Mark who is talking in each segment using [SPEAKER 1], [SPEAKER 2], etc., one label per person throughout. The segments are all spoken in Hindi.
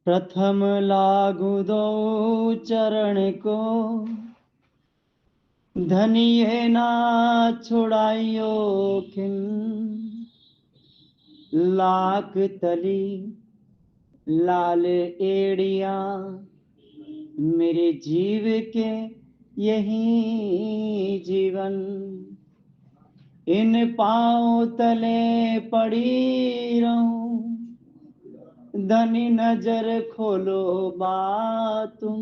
[SPEAKER 1] प्रथम लागू दो चरण को, धनिये ना छुड़ाइयो खिन। लाख तली लाल एड़िया, मेरे जीव के यही जीवन। इन पांव तले पड़ी रहूं, धनी नजर खोलो बातुम।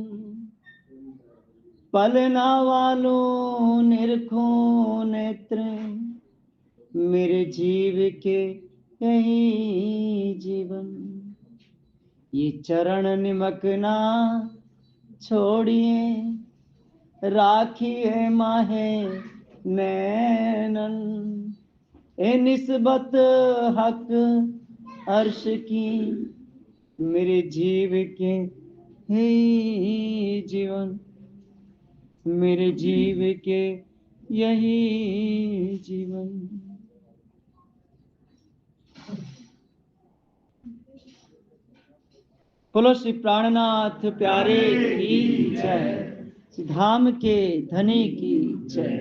[SPEAKER 1] पलना वालों निरखो नेत्र, मेरे जीव के यही जीवन। ये चरण निमकना छोड़िए, राखिए माहे नैनन। ए निस्बत हक अर्श की, मेरे जीव के ही जीवन। मेरे जीव के यही जीवन। बोलो श्री प्राणनाथ प्यारे की जय, धाम के धनी की जय।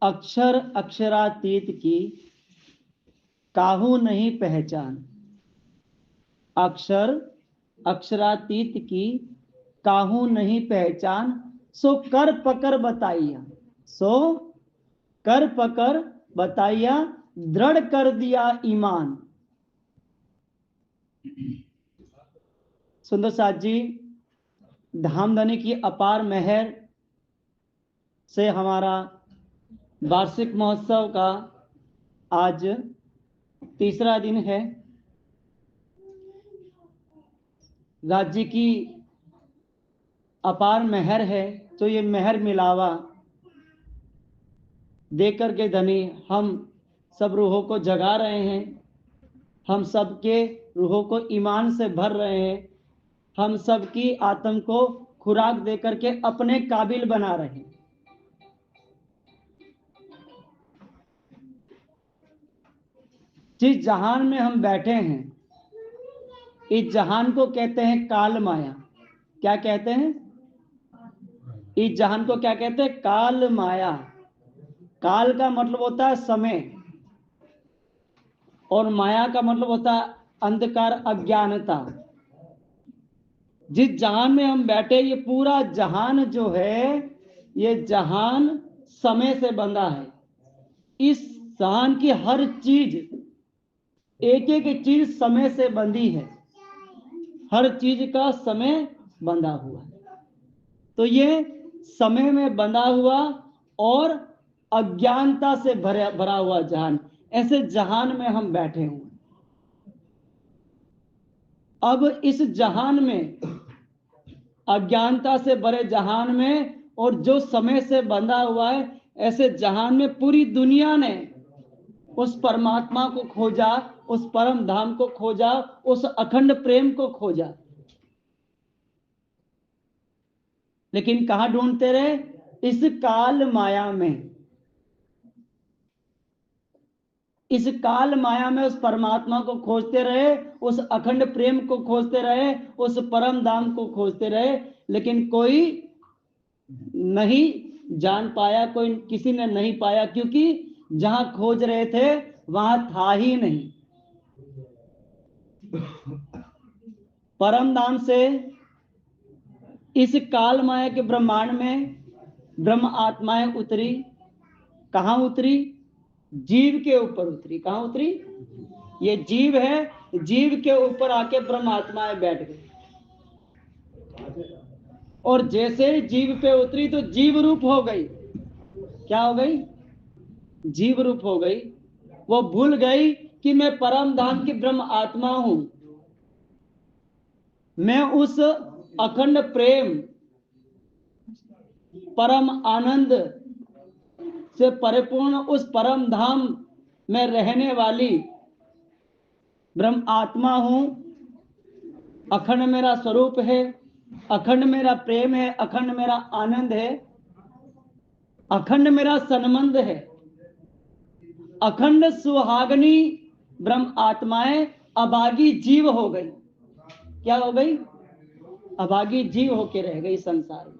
[SPEAKER 1] अक्षर अक्षरातीत की काहू नहीं पहचान। अक्षर अक्षरातीत की काहू नहीं पहचान। सो कर पकर बताइया, सो कर पकर बताइया, दृढ़ कर दिया ईमान। सुंदर साथ जी, धामधनी की अपार मेहर से हमारा वार्षिक महोत्सव का आज तीसरा दिन है। राज्य की अपार मेहर है, तो ये मेहर मिलावा देकर के धनी हम सब रूहों को जगा रहे हैं। हम सबके रूहों को ईमान से भर रहे हैं। हम सबकी आत्म को खुराक देकर के अपने काबिल बना रहे हैं। जिस जहान में हम बैठे हैं, इस जहान को कहते हैं काल माया। क्या कहते हैं? इस जहान को क्या कहते हैं? काल माया। काल का मतलब होता है समय, और माया का मतलब होता है अंधकार, अज्ञानता। जिस जहान में हम बैठे, ये पूरा जहान जो है, ये जहान समय से बंधा है। इस जहान की हर चीज, एक एक चीज समय से बंधी है। हर चीज का समय बंधा हुआ है। तो ये समय में बंधा हुआ और अज्ञानता से भरा हुआ जहान, ऐसे जहान में हम बैठे हुए। अब इस जहान में, अज्ञानता से भरे जहान में, और जो समय से बंधा हुआ है, ऐसे जहान में पूरी दुनिया ने उस परमात्मा को खोजा, उस परम धाम को खोजा, उस अखंड प्रेम को खोजा। लेकिन कहां ढूंढते रहे? इस काल माया में। इस काल माया में उस परमात्मा को खोजते रहे, उस अखंड प्रेम को खोजते रहे, उस परम धाम को खोजते रहे, लेकिन कोई नहीं जान पाया, कोई किसी ने नहीं पाया, क्योंकि जहां खोज रहे थे वहां था ही नहीं। परम धाम से इस काल माया के ब्रह्मांड में ब्रह्म आत्माएं उतरी। कहां उतरी? जीव के ऊपर उतरी। कहां उतरी? ये जीव है, जीव के ऊपर आके ब्रह्म आत्माएं बैठ गई। और जैसे जीव पे उतरी तो जीव रूप हो गई। क्या हो गई? जीव रूप हो गई। वो भूल गई कि मैं परम धाम की ब्रह्म आत्मा हूं। मैं उस अखंड प्रेम, परम आनंद से परिपूर्ण उस परम धाम में रहने वाली ब्रह्म आत्मा हूं। अखंड मेरा स्वरूप है, अखंड मेरा प्रेम है, अखंड मेरा आनंद है, अखंड मेरा संबंध है। अखंड सुहागनी ब्रह्म आत्माएं अभागी जीव हो गई। क्या हो गई? अभागी जीव होके रह गई संसार में।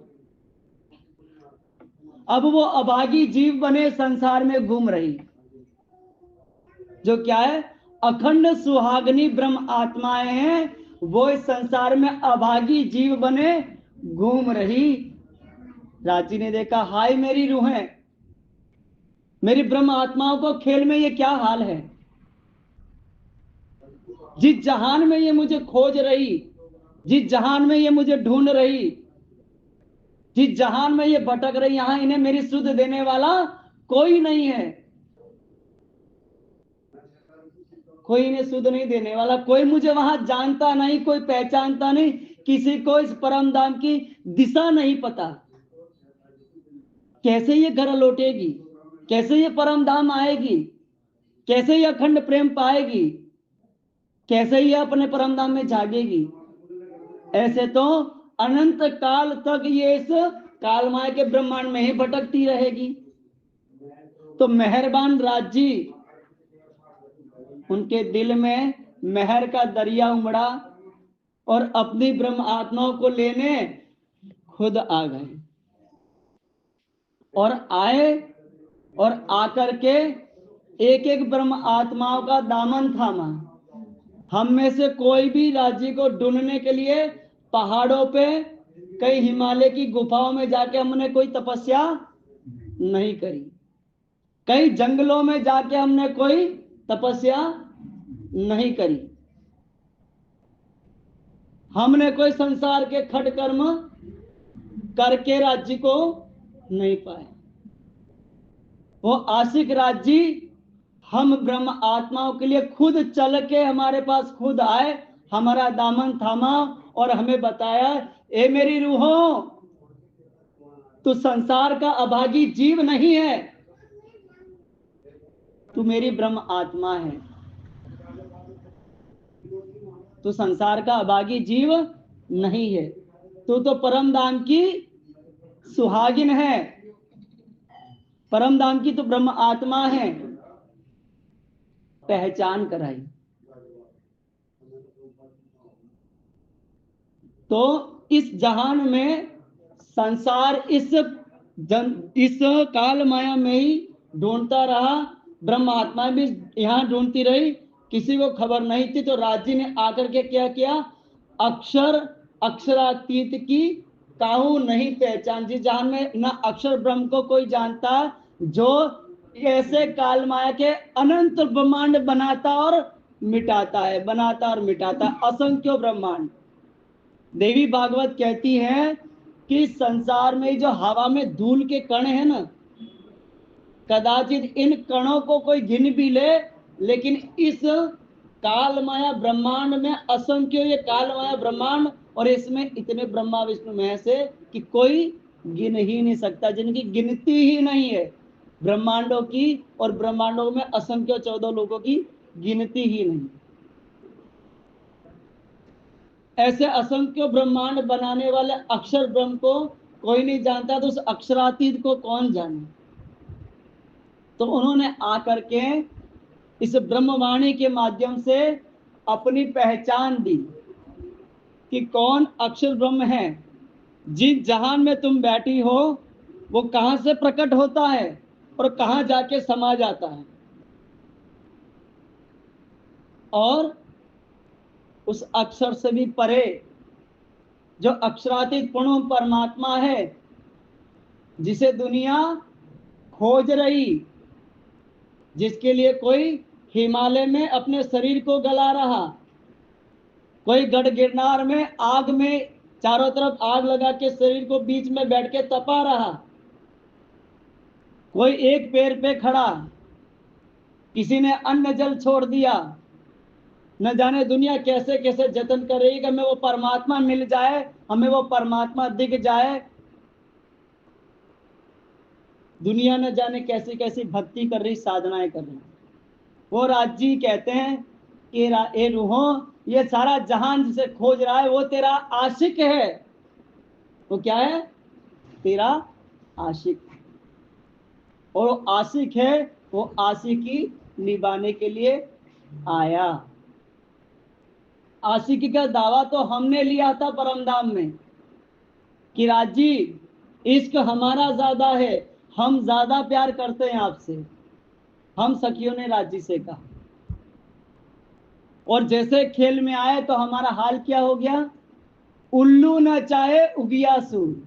[SPEAKER 1] अब वो अभागी जीव बने संसार में घूम रही, जो क्या है? अखंड सुहागनी ब्रह्म आत्माएं हैं, वो इस संसार में अभागी जीव बने घूम रही। रांची ने देखा, हाय मेरी रूहें, मेरी ब्रह्म आत्माओं को खेल में ये क्या हाल है। जिस जहान में ये मुझे खोज रही, जिस जहान में ये मुझे ढूंढ रही, जिस जहान में ये भटक रही, यहां इन्हें मेरी सुध देने वाला कोई नहीं है। कोई इन्हें सुध नहीं देने वाला, कोई मुझे वहां जानता नहीं, कोई पहचानता नहीं, किसी को इस परम धाम की दिशा नहीं पता। कैसे ये घर लौटेगी, कैसे ये परम धाम आएगी, कैसे ये अखंड प्रेम पाएगी, कैसे ये अपने परम धाम में जागेगी। ऐसे तो अनंत काल तक ये इस कालमाया के ब्रह्मांड में ही भटकती रहेगी। तो मेहरबान राजी, उनके दिल में मेहर का दरिया उमड़ा और अपनी ब्रह्म आत्माओं को लेने खुद आ गए, और आए और आकर के एक एक ब्रह्म आत्माओं का दामन थामा। हम में से कोई भी राज्य को ढूंढने के लिए पहाड़ों पे, कई हिमालय की गुफाओं में जाके हमने कोई तपस्या नहीं करी, कई जंगलों में जाके हमने कोई तपस्या नहीं करी, हमने कोई संसार के खट कर्म करके राज्य को नहीं पाए। वो आशिक राज्य हम ब्रह्म आत्माओं के लिए खुद चल के हमारे पास खुद आए, हमारा दामन थामा और हमें बताया, ए मेरी रूहों, तू संसार का अभागी जीव नहीं है, तू मेरी ब्रह्म आत्मा है। तू संसार का अभागी जीव नहीं है, तू तो परम धाम की सुहागिन है, परम धाम की तो ब्रह्म आत्मा है। पहचान कराई। तो इस जहान में संसार इस काल माया में ही ढूंढता रहा, ब्रह्म आत्मा भी यहाँ ढूंढती रही, किसी को खबर नहीं थी। तो राजी ने आकर के क्या किया? अक्षर अक्षरातीत की काहू नहीं पहचान। जिस जहान में न अक्षर ब्रह्म को कोई जानता, जो ऐसे काल माया के अनंत ब्रह्मांड बनाता और मिटाता है, बनाता और मिटाता, असंख्य ब्रह्मांड। देवी भागवत कहती है कि संसार में जो हवा में धूल के कण है ना, कदाचित इन कणों को कोई गिन भी ले, लेकिन इस काल माया ब्रह्मांड में असंख्य ये काल माया ब्रह्मांड, और इसमें इतने ब्रह्मा विष्णु महेश है कि कोई गिन ही नहीं सकता, जिनकी गिनती ही नहीं है ब्रह्मांडों की, और ब्रह्मांडों में असंख्य 14 लोगों की गिनती ही नहीं। ऐसे असंख्य ब्रह्मांड बनाने वाले अक्षर ब्रह्म को कोई नहीं जानता, तो उस अक्षरातीत को कौन जाने। तो उन्होंने आकर के इस ब्रह्मवाणी के माध्यम से अपनी पहचान दी कि कौन अक्षर ब्रह्म है। जिस जहान में तुम बैठी हो वो कहां से प्रकट होता है और कहां जाके समा जाता है, और उस अक्षर से भी परे जो अक्षरातीत पूर्ण परमात्मा है, जिसे दुनिया खोज रही, जिसके लिए कोई हिमालय में अपने शरीर को गला रहा, कोई गढ़ गिरनार में आग में चारों तरफ आग लगा के शरीर को बीच में बैठ के तपा रहा, कोई एक पैर पे खड़ा, किसी ने अन्न जल छोड़ दिया, न जाने दुनिया कैसे कैसे जतन कर रही कि हमें वो परमात्मा मिल जाए, हमें वो परमात्मा दिख जाए। दुनिया न जाने कैसी कैसी भक्ति कर रही, साधनाएं कर रही। वो राजी कहते हैं कि ए रूहों, ये सारा जहान जिसे खोज रहा है वो तेरा आशिक है। वो क्या है? तेरा आशिक। और वो आशिक है, वो आशिकी निभाने के लिए आया। आशिकी का दावा तो हमने लिया था परमधाम में कि राजी इश्क हमारा ज्यादा है, हम ज्यादा प्यार करते हैं आपसे। हम सखियों ने राजी से कहा, और जैसे खेल में आए तो हमारा हाल क्या हो गया? उल्लू न चाहे उगिया सूर,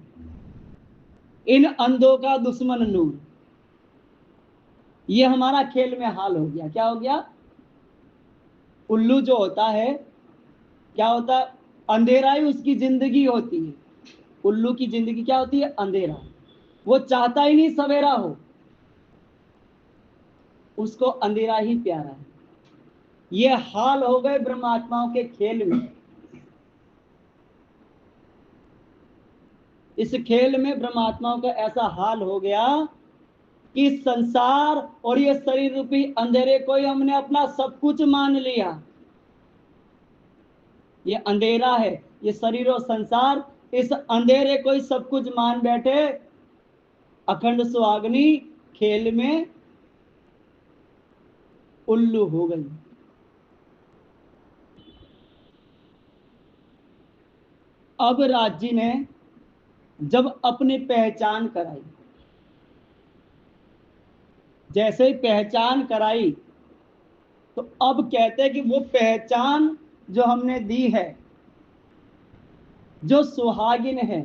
[SPEAKER 1] इन अंधों का दुश्मन नूर। ये हमारा खेल में हाल हो गया। क्या हो गया? उल्लू जो होता है, क्या होता है? अंधेरा ही उसकी जिंदगी होती है। उल्लू की जिंदगी क्या होती है? अंधेरा। वो चाहता ही नहीं सवेरा हो, उसको अंधेरा ही प्यारा है। ये हाल हो गए ब्रह्मात्माओं के खेल में। इस खेल में ब्रह्मात्माओं का ऐसा हाल हो गया कि संसार और ये शरीर रूपी अंधेरे को ही हमने अपना सब कुछ मान लिया। ये अंधेरा है, ये शरीर और संसार, इस अंधेरे को ही सब कुछ मान बैठे। अखंड सुहागनी खेल में उल्लू हो गई। अब राजी ने जब अपनी पहचान कराई, जैसे ही पहचान कराई, तो अब कहते हैं कि वो पहचान जो हमने दी है, जो सुहागिन है,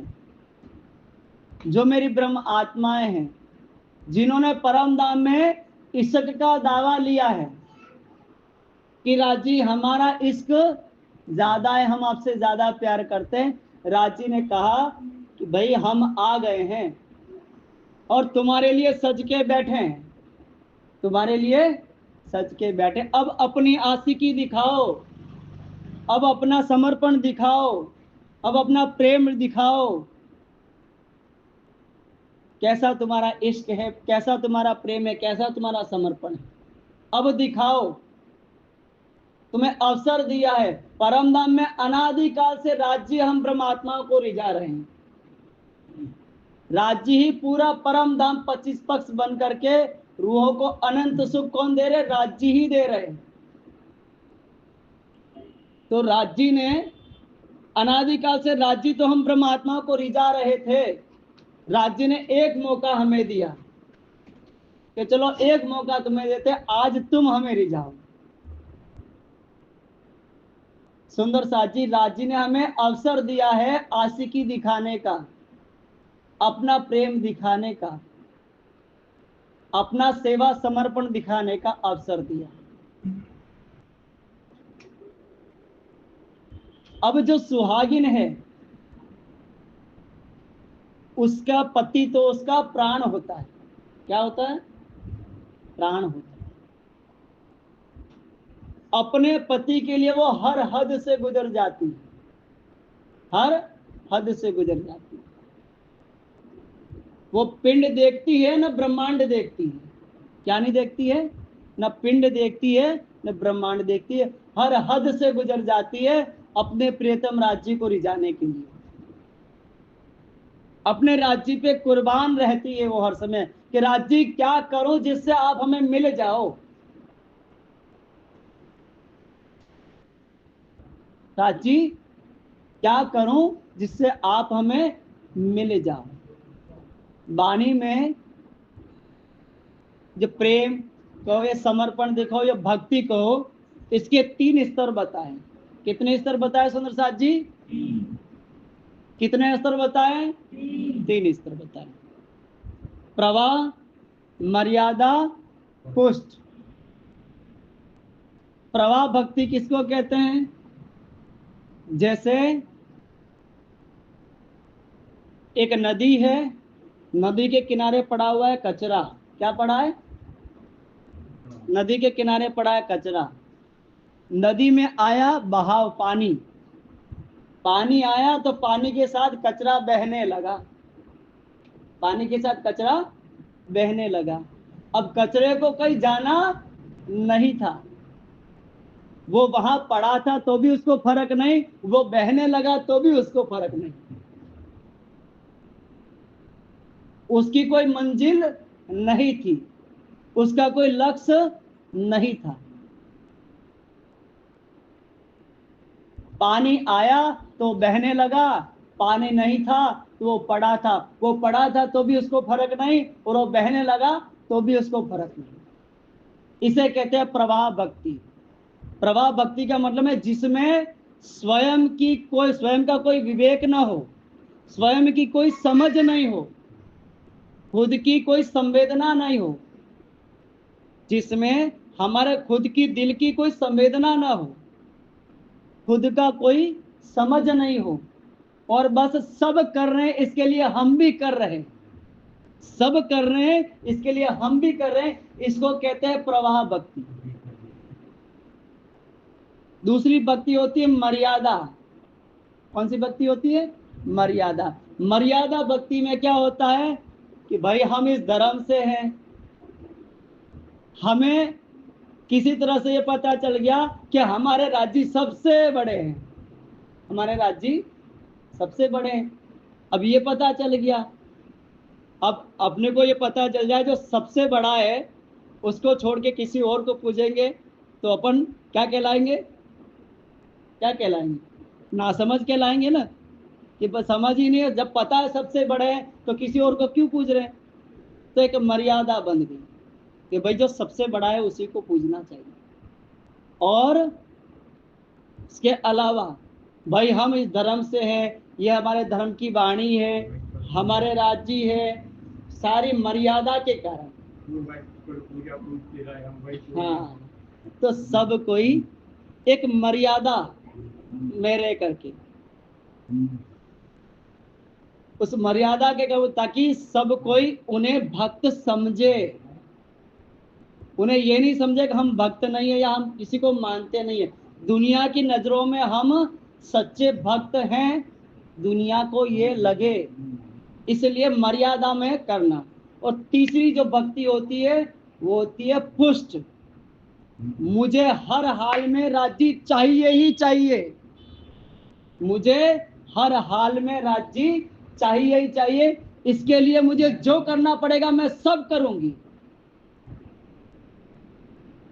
[SPEAKER 1] जो मेरी ब्रह्म आत्माएं हैं, जिन्होंने परम धाम में इश्क का दावा लिया है कि राजी हमारा इश्क ज्यादा है, हम आपसे ज्यादा प्यार करते हैं। राजी ने कहा कि भाई हम आ गए हैं और तुम्हारे लिए सज के बैठे हैं, तुम्हारे लिए सज के बैठे। अब अपनी आशिकी दिखाओ, अब अपना समर्पण दिखाओ, अब अपना प्रेम दिखाओ। कैसा तुम्हारा इश्क है, कैसा तुम्हारा प्रेम है, कैसा तुम्हारा समर्पण है, अब दिखाओ। तुम्हें अवसर दिया है। परम धाम में अनादिकाल से राज्य हम ब्रह्मात्माओं को रिझा रहे हैं। राज्य ही पूरा परम धाम 25 पक्ष बन करके रूहों को अनंत सुख कौन दे रहे? राज्य ही दे रहे। तो राज्य ने अनादिकाल से, राज्य तो हम ब्रह्मात्माओं को रिझा रहे थे, राज्य ने एक मौका हमें दिया कि चलो एक मौका तुम्हें देते, आज तुम हमें रिझाओ। सुंदर साथ जी, राज्य ने हमें अवसर दिया है आशिकी दिखाने का, अपना प्रेम दिखाने का, अपना सेवा समर्पण दिखाने का अवसर दिया। अब जो सुहागिन है, उसका पति तो उसका प्राण होता है। क्या होता है? प्राण होता है। अपने पति के लिए वो हर हद से गुजर जाती है, हर हद से गुजर जाती है। वो पिंड देखती है न ब्रह्मांड देखती है। क्या नहीं देखती है? न पिंड देखती है न ब्रह्मांड देखती है। हर हद से गुजर जाती है अपने प्रियतम राज्य को रिझाने के लिए। अपने राज्य पे कुर्बान रहती है वो हर समय कि राज्य क्या करूं जिससे आप हमें मिल जाओ। राज्य क्या करूं जिससे आप हमें मिल जाओ। वाणी में जो प्रेम कहो, ये समर्पण देखो, ये भक्ति कहो, इसके 3 स्तर बताए। कितने स्तर बताए सुंदर साथ जी? कितने स्तर बताए? 3 स्तर बताए। प्रवाह, मर्यादा, पुष्ट। प्रवाह भक्ति किसको कहते हैं? जैसे एक नदी है, नदी के किनारे पड़ा हुआ है कचरा। क्या पड़ा है? नदी के किनारे पड़ा है कचरा। नदी में आया बहाव, पानी, पानी आया तो पानी के साथ कचरा बहने लगा, पानी के साथ कचरा बहने लगा। अब कचरे को कहीं जाना नहीं था, वो वहां पड़ा था तो भी उसको फर्क नहीं, वो बहने लगा तो भी उसको फर्क नहीं। उसकी कोई मंजिल नहीं थी, उसका कोई लक्ष्य नहीं था। पानी आया तो बहने लगा, पानी नहीं था तो वो पड़ा था, वो पड़ा था तो भी उसको फर्क नहीं, और वो बहने लगा तो भी उसको फर्क नहीं। इसे कहते हैं प्रवाह भक्ति। प्रवाह भक्ति का मतलब है जिसमें स्वयं का कोई विवेक ना हो, स्वयं की कोई समझ नहीं हो, खुद की कोई संवेदना नहीं हो, जिसमें हमारे खुद की दिल की कोई संवेदना ना हो, खुद का कोई समझ नहीं हो, और बस सब कर रहे हैं इसके लिए हम भी कर रहे हैं, सब कर रहे हैं इसके लिए हम भी कर रहे हैं, इसको कहते हैं प्रवाह भक्ति। दूसरी भक्ति होती है मर्यादा। कौन सी भक्ति होती है? मर्यादा। मर्यादा भक्ति में क्या होता है कि भाई हम इस धर्म से हैं, हमें किसी तरह से ये पता चल गया कि हमारे राज्य सबसे बड़े हैं, हमारे राज्य सबसे बड़े हैं। अब ये पता चल गया, अब अपने को ये पता चल जाए जो सबसे बड़ा है उसको छोड़ के किसी और को पूजेंगे तो अपन क्या कहलाएंगे? क्या कहलाएंगे? नासमझ कहलाएंगे ना, कि बस समझ ही नहीं है, जब पता है सबसे बड़े हैं तो किसी और को क्यों पूज रहे हैं। तो एक मर्यादा बन गई कि भाई जो सबसे बड़ा है उसी को पूजना चाहिए। और इसके अलावा भाई हम इस धर्म से हैं, ये हमारे धर्म की वाणी है, हमारे राज्य है, सारी मर्यादा के कारण। हाँ, तो सब कोई एक मर्यादा में रह करके उस मर्यादा के कारण, ताकि सब कोई उन्हें भक्त समझे, उन्हें ये नहीं समझे कि हम भक्त नहीं है या हम किसी को मानते नहीं है। दुनिया की नजरों में हम सच्चे भक्त हैं, दुनिया को ये लगे, इसलिए मर्यादा में करना। और तीसरी जो भक्ति होती है वो होती है पुष्ट। मुझे हर हाल में राज्य चाहिए ही चाहिए, मुझे हर हाल में राज्य चाहिए ही चाहिए, इसके लिए मुझे जो करना पड़ेगा मैं सब करूंगी।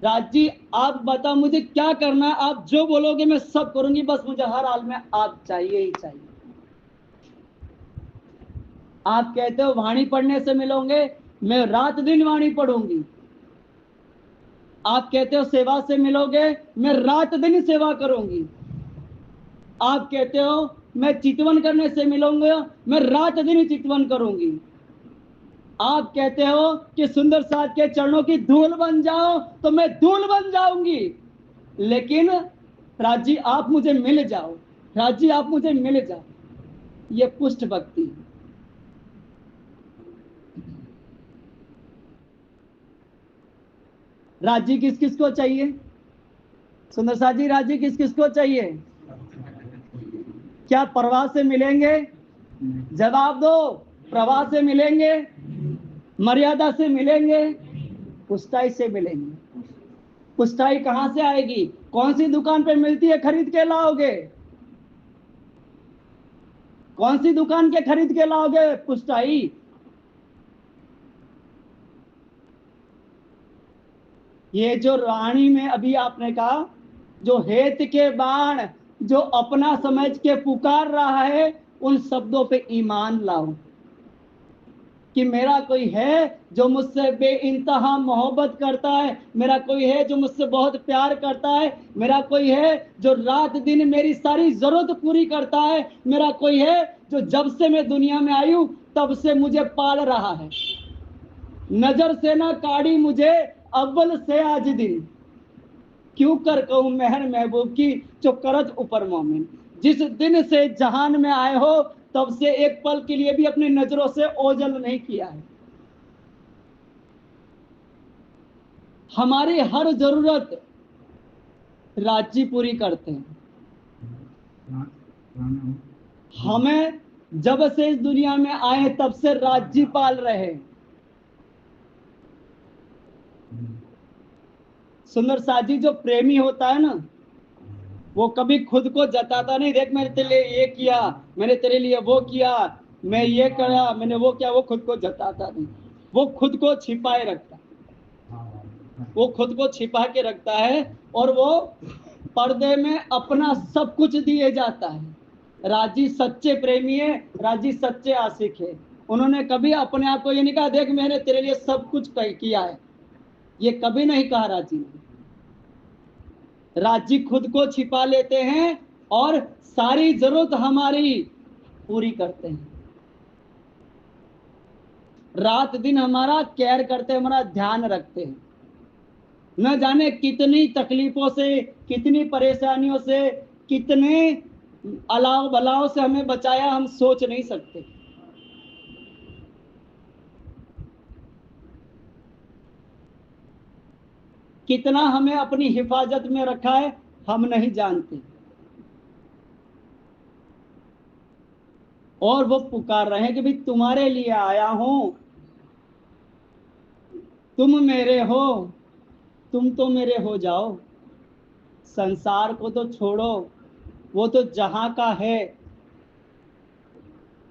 [SPEAKER 1] राज्य आप बताओ मुझे क्या करना है, आप जो बोलोगे मैं सब करूंगी, बस मुझे हर हाल में आप चाहिए ही चाहिए। आप कहते हो वाणी पढ़ने से मिलोगे, मैं रात दिन वाणी पढ़ूंगी। आप कहते हो सेवा से मिलोगे, मैं रात दिन सेवा करूंगी। आप कहते हो मैं चितवन करने से मिलूंगा, मैं रात दिन चितवन करूंगी। आप कहते हो कि सुंदर साथ के चरणों की धूल बन जाओ, तो मैं धूल बन जाऊंगी। लेकिन राजी आप मुझे मिल जाओ, राजी आप मुझे मिल जाओ। ये पुष्ट भक्ति। राजी किस किस को चाहिए? सुंदर साथ जी, राजी किस किस को चाहिए? क्या प्रवाह से मिलेंगे? जवाब दो। प्रवाह से मिलेंगे, मर्यादा से मिलेंगे, पुष्टाई से मिलेंगे। पुष्टाई कहां से आएगी? कौन सी दुकान पे मिलती है, खरीद के लाओगे? कौन सी दुकान के खरीद के लाओगे पुष्टाई? ये जो रानी में अभी आपने कहा, जो हेत के बाण जो अपना समझ के पुकार रहा है, उन शब्दों पे ईमान लाओ कि मेरा कोई है जो मुझसे बेइंतहा मोहब्बत करता है, मेरा कोई है जो मुझसे बहुत प्यार करता है, मेरा कोई है जो रात दिन मेरी सारी जरूरत पूरी करता है, मेरा कोई है जो जब से मैं दुनिया में आई हूं तब से मुझे पाल रहा है। नजर से ना काढ़ी मुझे अव्वल से आज दिन, क्यों कर कहूं मेहर महबूब की जो करत ऊपर मोमिन। जिस दिन से जहान में आए हो तब से एक पल के लिए भी अपनी नजरों से ओझल नहीं किया है। हमारी हर जरूरत राज्य पूरी करते हैं। हमें जब से इस दुनिया में आए तब से राज्य पाल रहे। सुंदर साजी जो प्रेमी होता है ना, वो कभी खुद को जताता नहीं, देख मैंने तेरे लिए ये किया, मैंने तेरे लिए वो किया, मैं ये करा, मैंने वो किया। वो खुद को जताता नहीं, वो खुद को छिपाए रखता, वो खुद को छिपा के रखता है। और वो पर्दे में अपना सब कुछ दिए जाता है। राजी सच्चे प्रेमी है, राजी सच्चे आशिक है। उन्होंने कभी अपने आप को ये नहीं कहा देख मैंने तेरे लिए सब कुछ किया है, ये कभी नहीं कहा राजी ने। राजी खुद को छिपा लेते हैं और सारी जरूरत हमारी पूरी करते हैं। रात दिन हमारा केयर करते हैं, हमारा ध्यान रखते हैं। न जाने कितनी तकलीफों से, कितनी परेशानियों से, कितने अलाव बलाव से हमें बचाया, हम सोच नहीं सकते। कितना हमें अपनी हिफाजत में रखा है हम नहीं जानते। और वो पुकार रहे हैं कि भाई तुम्हारे लिए आया हूं, तुम मेरे हो, तुम तो मेरे हो जाओ। संसार को तो छोड़ो, वो तो जहां का है,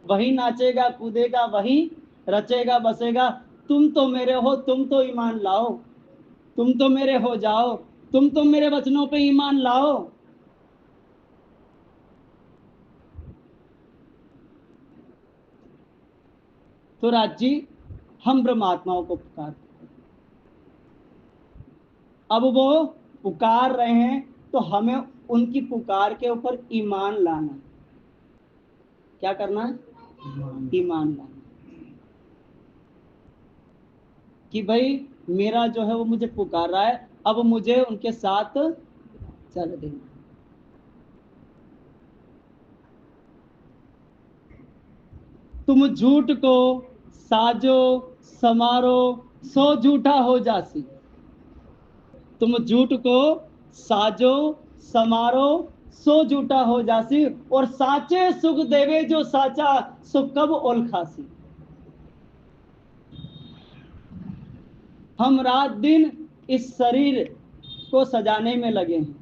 [SPEAKER 1] वही नाचेगा कूदेगा, वही रचेगा बसेगा। तुम तो मेरे हो, तुम तो ईमान लाओ, तुम तो मेरे हो जाओ, तुम तो मेरे वचनों पे ईमान लाओ। तो राज जी हम ब्रह्मात्माओं को पुकारते, अब वो पुकार रहे हैं तो हमें उनकी पुकार के ऊपर ईमान लाना। क्या करना है? ईमान लाना कि भाई मेरा जो है वो मुझे पुकार रहा है, अब मुझे उनके साथ चल देना। तुम झूठ को साजो समारो सो झूठा हो जासी। तुम झूठ को साजो समारो सो झूठा हो जासी, और साचे सुख देवे जो साचा सो कब ओलखासी। हम रात दिन इस शरीर को सजाने में लगे हैं,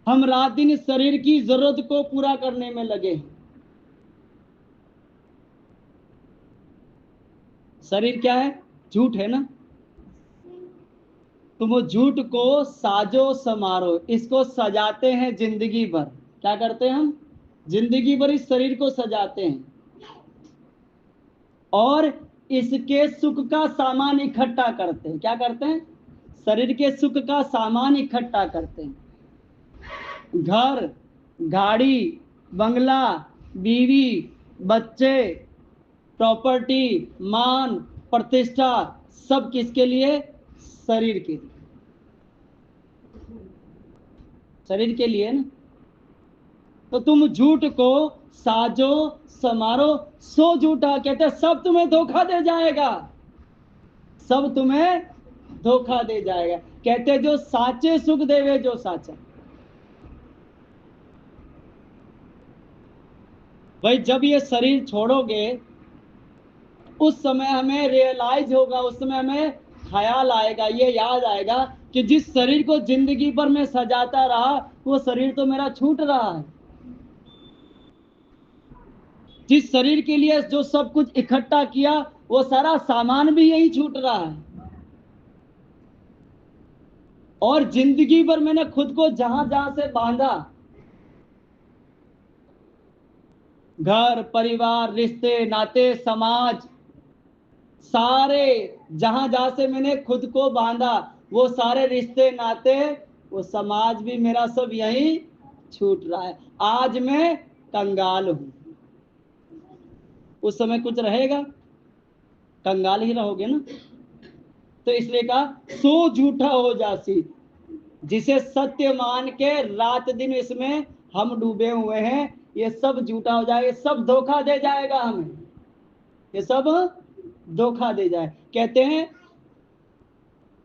[SPEAKER 1] हम रात दिन इस शरीर की जरूरत को पूरा करने में लगे हैं। शरीर क्या है? झूठ है ना। तो वो झूठ को साजो समारो, इसको सजाते हैं जिंदगी भर। क्या करते हैं हम? जिंदगी भर इस शरीर को सजाते हैं और इसके सुख का सामान इकट्ठा करते हैं। क्या करते हैं? शरीर के सुख का सामान इकट्ठा करते हैं। घर, गाड़ी, बंगला, बीवी, बच्चे, प्रॉपर्टी, मान, प्रतिष्ठा, सब किसके लिए? शरीर के लिए, शरीर के लिए ना। तो तुम झूठ को साजो समारो सो झूठा, कहते हैं सब तुम्हें धोखा दे जाएगा, सब तुम्हें धोखा दे जाएगा। कहते जो साचे सुख देवे जो साचा। भाई जब ये शरीर छोड़ोगे उस समय हमें रियलाइज होगा, उस समय हमें ख्याल आएगा, ये याद आएगा कि जिस शरीर को जिंदगी भर में सजाता रहा वो शरीर तो मेरा छूट रहा है। जिस शरीर के लिए जो सब कुछ इकट्ठा किया वो सारा सामान भी यही छूट रहा है। और जिंदगी भर मैंने खुद को जहां जहां से बांधा, घर परिवार रिश्ते नाते समाज, सारे जहां जहां से मैंने खुद को बांधा, वो सारे रिश्ते नाते, वो समाज भी मेरा सब यही छूट रहा है। आज मैं कंगाल हूं, उस समय कुछ रहेगा? कंगाल ही रहोगे ना। तो इसलिए कहा सो झूठा हो जासी, जिसे सत्य मान के रात दिन इसमें हम डूबे हुए हैं, ये सब झूठा हो जाएगा, ये सब धोखा दे जाएगा हमें, ये सब धोखा दे जाए। कहते हैं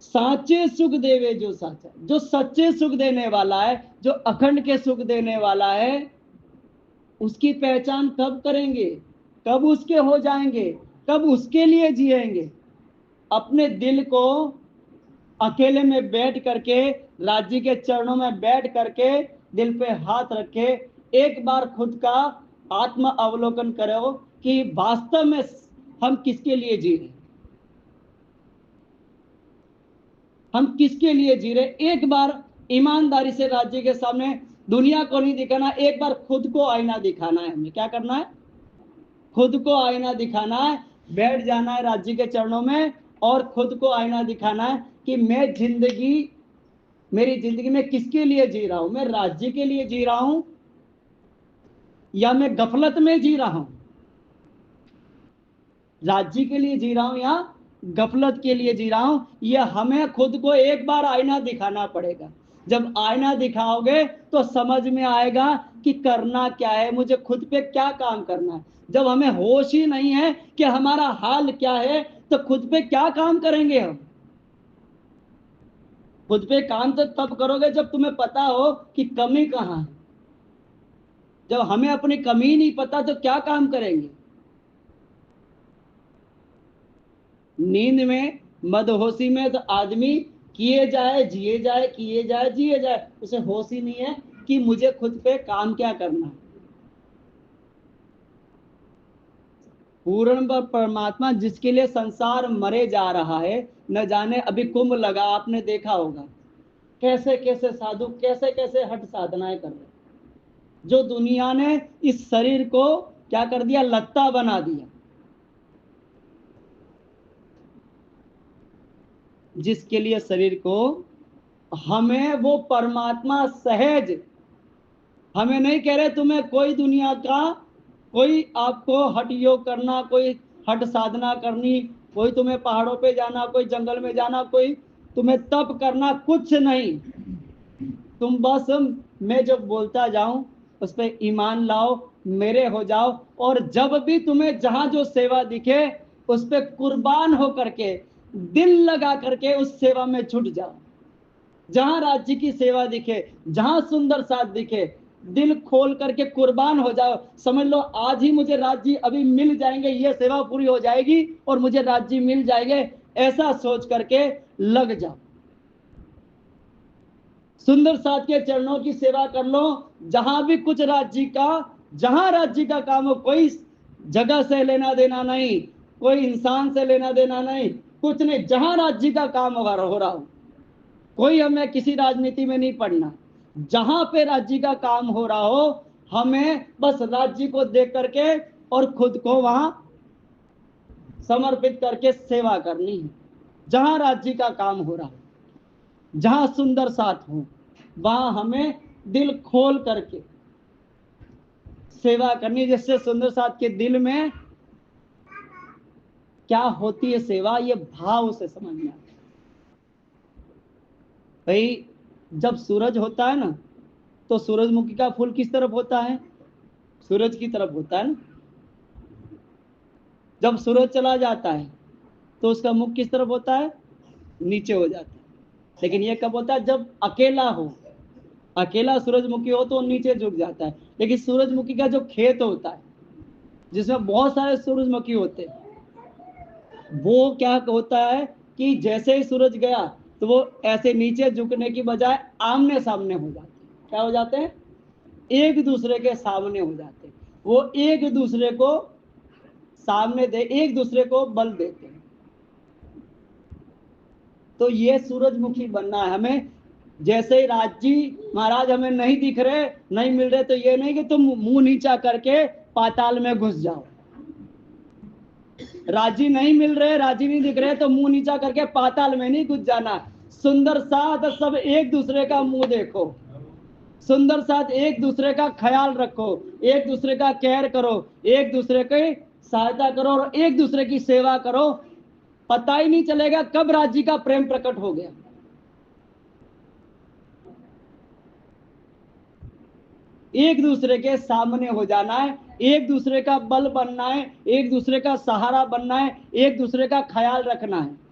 [SPEAKER 1] साचे सुख देवे जो साचा, जो सच्चे सुख देने वाला है, जो अखंड के सुख देने वाला है, उसकी पहचान कब करेंगे? कब उसके हो जाएंगे? कब उसके लिए जिएंगे? अपने दिल को अकेले में बैठ करके, राज्य के चरणों में बैठ करके, दिल पे हाथ रखे, एक बार खुद का आत्म अवलोकन करो कि वास्तव में हम किसके लिए जी रहे, हम किसके लिए जी रहे। एक बार ईमानदारी से राज्य के सामने दुनिया को नहीं दिखाना, एक बार खुद को आईना दिखाना है। हमें क्या करना है? खुद को आईना दिखाना है, बैठ जाना है राज्य के चरणों में और खुद को आईना दिखाना है कि मेरी जिंदगी में किसके लिए जी रहा हूं? मैं राज्य के लिए जी रहा हूं या मैं गफलत में जी रहा हूं? राज्य के लिए जी रहा हूं या गफलत के लिए जी रहा हूं? यह हमें खुद को एक बार आईना दिखाना पड़ेगा। जब आईना दिखाओगे तो समझ में आएगा कि करना क्या है, मुझे खुद पे क्या काम करना है। जब हमें होश ही नहीं है कि हमारा हाल क्या है, तो खुद पे क्या काम करेंगे हम? खुद पे काम तो तब करोगे जब तुम्हें पता हो कि कमी कहाँ है। जब हमें अपनी कमी नहीं पता तो क्या काम करेंगे? नींद में, मदहोशी में तो आदमी किए जाए जिए जाए, किए जाए जिए जाए, उसे होश ही नहीं है कि मुझे खुद पे काम क्या करना है। पूर्ण परमात्मा जिसके लिए संसार मरे जा रहा है, न जाने अभी कुंभ लगा, आपने देखा होगा कैसे कैसे साधु कैसे कैसे हठ साधनाएं कर रहे, जो दुनिया ने इस शरीर को क्या कर दिया? लत्ता बना दिया। जिसके लिए शरीर को, हमें वो परमात्मा सहज, हमें नहीं कह रहे तुम्हें कोई दुनिया का, कोई आपको हठ योग करना, कोई हठ साधना करनी, कोई तुम्हें पहाड़ों पे जाना, कोई जंगल में जाना, कोई तुम्हें तप करना, कुछ नहीं। तुम बस मैं जब बोलता जाऊं उस पर ईमान लाओ, मेरे हो जाओ, और जब भी तुम्हें जहां जो सेवा दिखे उस पर कुर्बान हो करके, दिल लगा करके उस सेवा में छुट जाओ। जहां राज्य की सेवा दिखे, जहां सुंदर साथ दिखे, दिल खोल करके कुर्बान हो जाओ। समझ लो आज ही मुझे राज्य अभी मिल जाएंगे, ये सेवा पूरी हो जाएगी और मुझे राज्य मिल जाएंगे, ऐसा सोच करके लग जाओ। सुंदर साथ के चरणों की सेवा कर लो। जहां भी कुछ राज्य का, जहां राज्य का काम हो, कोई जगह से लेना देना नहीं, कोई इंसान से लेना देना नहीं, कुछ नहीं, जहां राज्य का काम हो रहा हो, कोई हमें किसी राजनीति में नहीं पड़ना। जहां पे राज्य का काम हो रहा हो, हमें बस राज्य को देख करके और खुद को वहां समर्पित करके सेवा करनी है। जहां राज्य का काम हो रहा हो, जहां सुंदर साथ हो, वहां हमें दिल खोल करके सेवा करनी। जिससे सुंदर साथ के दिल में क्या होती है सेवा, ये भाव से समझना। भाई जब सूरज होता है ना, तो सूरजमुखी का फूल किस तरफ होता है? सूरज की तरफ होता है ना। जब सूरज चला जाता है तो उसका मुख किस तरफ होता है? नीचे हो जाता है। लेकिन ये कब होता है? जब अकेला हो, अकेला सूरजमुखी हो तो नीचे झुक जाता है। लेकिन सूरजमुखी का जो खेत होता है, जिसमें बहुत सारे सूरजमुखी होते हैं, वो क्या होता है कि जैसे ही सूरज गया तो वो ऐसे नीचे झुकने की बजाय आमने सामने हो जाते हैं। क्या हो जाते हैं? एक दूसरे के सामने हो जाते हैं। वो एक दूसरे को सामने दे, एक दूसरे को बल देते हैं। तो ये सूरजमुखी बनना है हमें। जैसे ही राजी महाराज हमें नहीं दिख रहे, नहीं मिल रहे, तो ये नहीं कि तुम मुंह नीचा करके पाताल में घुस जाओ। राजी नहीं मिल रहे, राजी नहीं दिख रहे, तो मुंह नीचा करके पाताल में नहीं घुस जाना। सुंदर साथ सब एक दूसरे का मुंह देखो, सुंदर साथ एक दूसरे का ख्याल रखो, एक दूसरे का केयर करो, एक दूसरे की सहायता करो और एक दूसरे की सेवा करो। पता ही नहीं चलेगा कब राज्य का प्रेम प्रकट हो गया। एक दूसरे के सामने हो जाना है, एक दूसरे का बल बनना है, एक दूसरे का सहारा बनना है, एक दूसरे का ख्याल रखना है।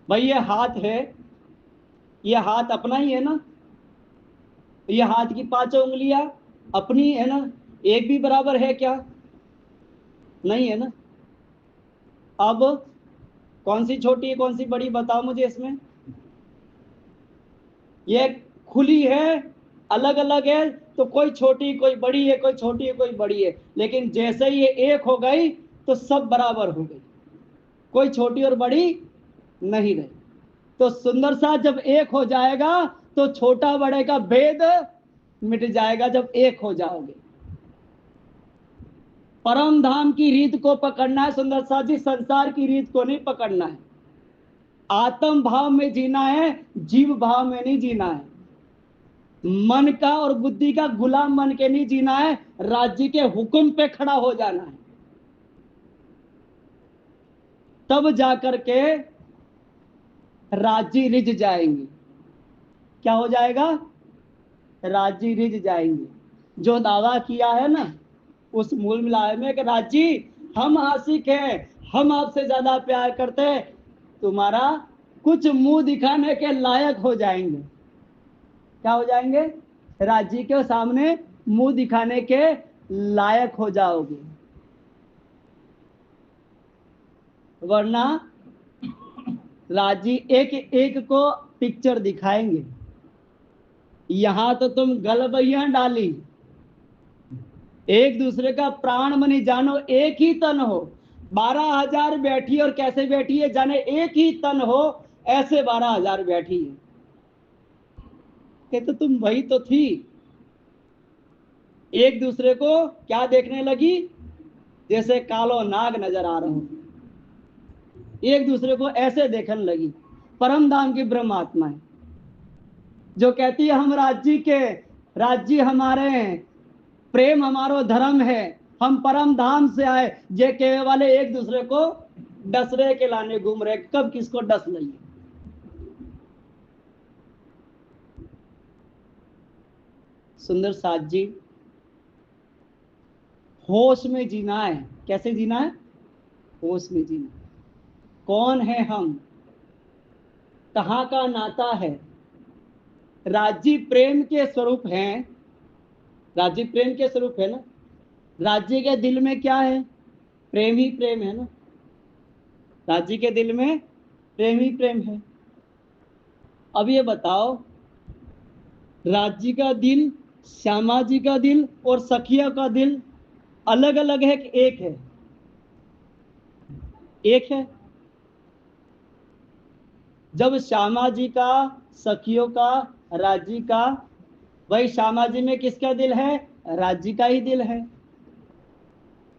[SPEAKER 1] भाई ये हाथ है, ये हाथ अपना ही है ना? ये हाथ की 5 उंगलियां अपनी है ना? एक भी बराबर है क्या? नहीं है ना। अब कौन सी छोटी है कौन सी बड़ी, बताओ मुझे इसमें। ये खुली है, अलग अलग है, तो कोई छोटी कोई बड़ी है, कोई छोटी है कोई बड़ी है। लेकिन जैसे ये एक हो गई तो सब बराबर हो गई, कोई छोटी और बड़ी नहीं रही। तो सुंदर सा जब एक हो जाएगा तो छोटा बड़े का भेद मिट जाएगा जब एक हो जाओगे। परम धाम की रीत को पकड़ना है सुंदर सा जी, संसार की रीत को नहीं पकड़ना है। आत्म भाव में जीना है, जीव भाव में नहीं जीना है। मन का और बुद्धि का गुलाम बन के नहीं जीना है, राज्य के हुक्म पे खड़ा हो जाना है। तब जाकर के राज्य रिझ जाएंगे। क्या हो जाएगा? राज्य रिझ जाएंगे। जो दावा किया है ना उस मूल मिलाए में कि राज्य हम आशिक हैं, हम आपसे ज्यादा प्यार करते हैं, तुम्हारा कुछ मुंह दिखाने के लायक हो जाएंगे। क्या हो जाएंगे? राज्य के सामने मुंह दिखाने के लायक हो जाओगे, वरना राज्य एक एक को पिक्चर दिखाएंगे। यहां तो तुम गलबैया डाली, एक दूसरे का प्राण मनी जानो, एक ही तन हो। 12,000 बैठी और कैसे बैठी है जाने, एक ही तन हो ऐसे 12,000 बैठी है। तो तुम वही तो थी। एक दूसरे को क्या देखने लगी? जैसे कालो नाग नजर आ रहा हो, एक दूसरे को ऐसे देखने लगी। परम धाम की ब्रह्म आत्मा है जो कहती है हम राज्य के, राज्य हमारे हैं, प्रेम हमारो धर्म है, हम परम धाम से आए। ये कहने वाले एक दूसरे को डसरे के लाने घूम रहे, कब किसको डस लगी। सुंदर साथ जी, होश में जीना है। कैसे जीना है? होश में जीना। कौन है हम, कहाँ का नाता है? राज्य प्रेम के स्वरूप हैं, राज्य प्रेम के स्वरूप है ना। राज्य के दिल में क्या है? प्रेम ही प्रेम है ना। राज्य के दिल में प्रेम ही प्रेम है। अब ये बताओ, राज्य का दिल, श्यामा जी का दिल और सखिया का दिल अलग अलग है कि एक है? एक है। जब श्यामा जी का, सखियों का, राज्य का, वही श्यामा जी में किसका दिल है? राज्य का ही दिल है।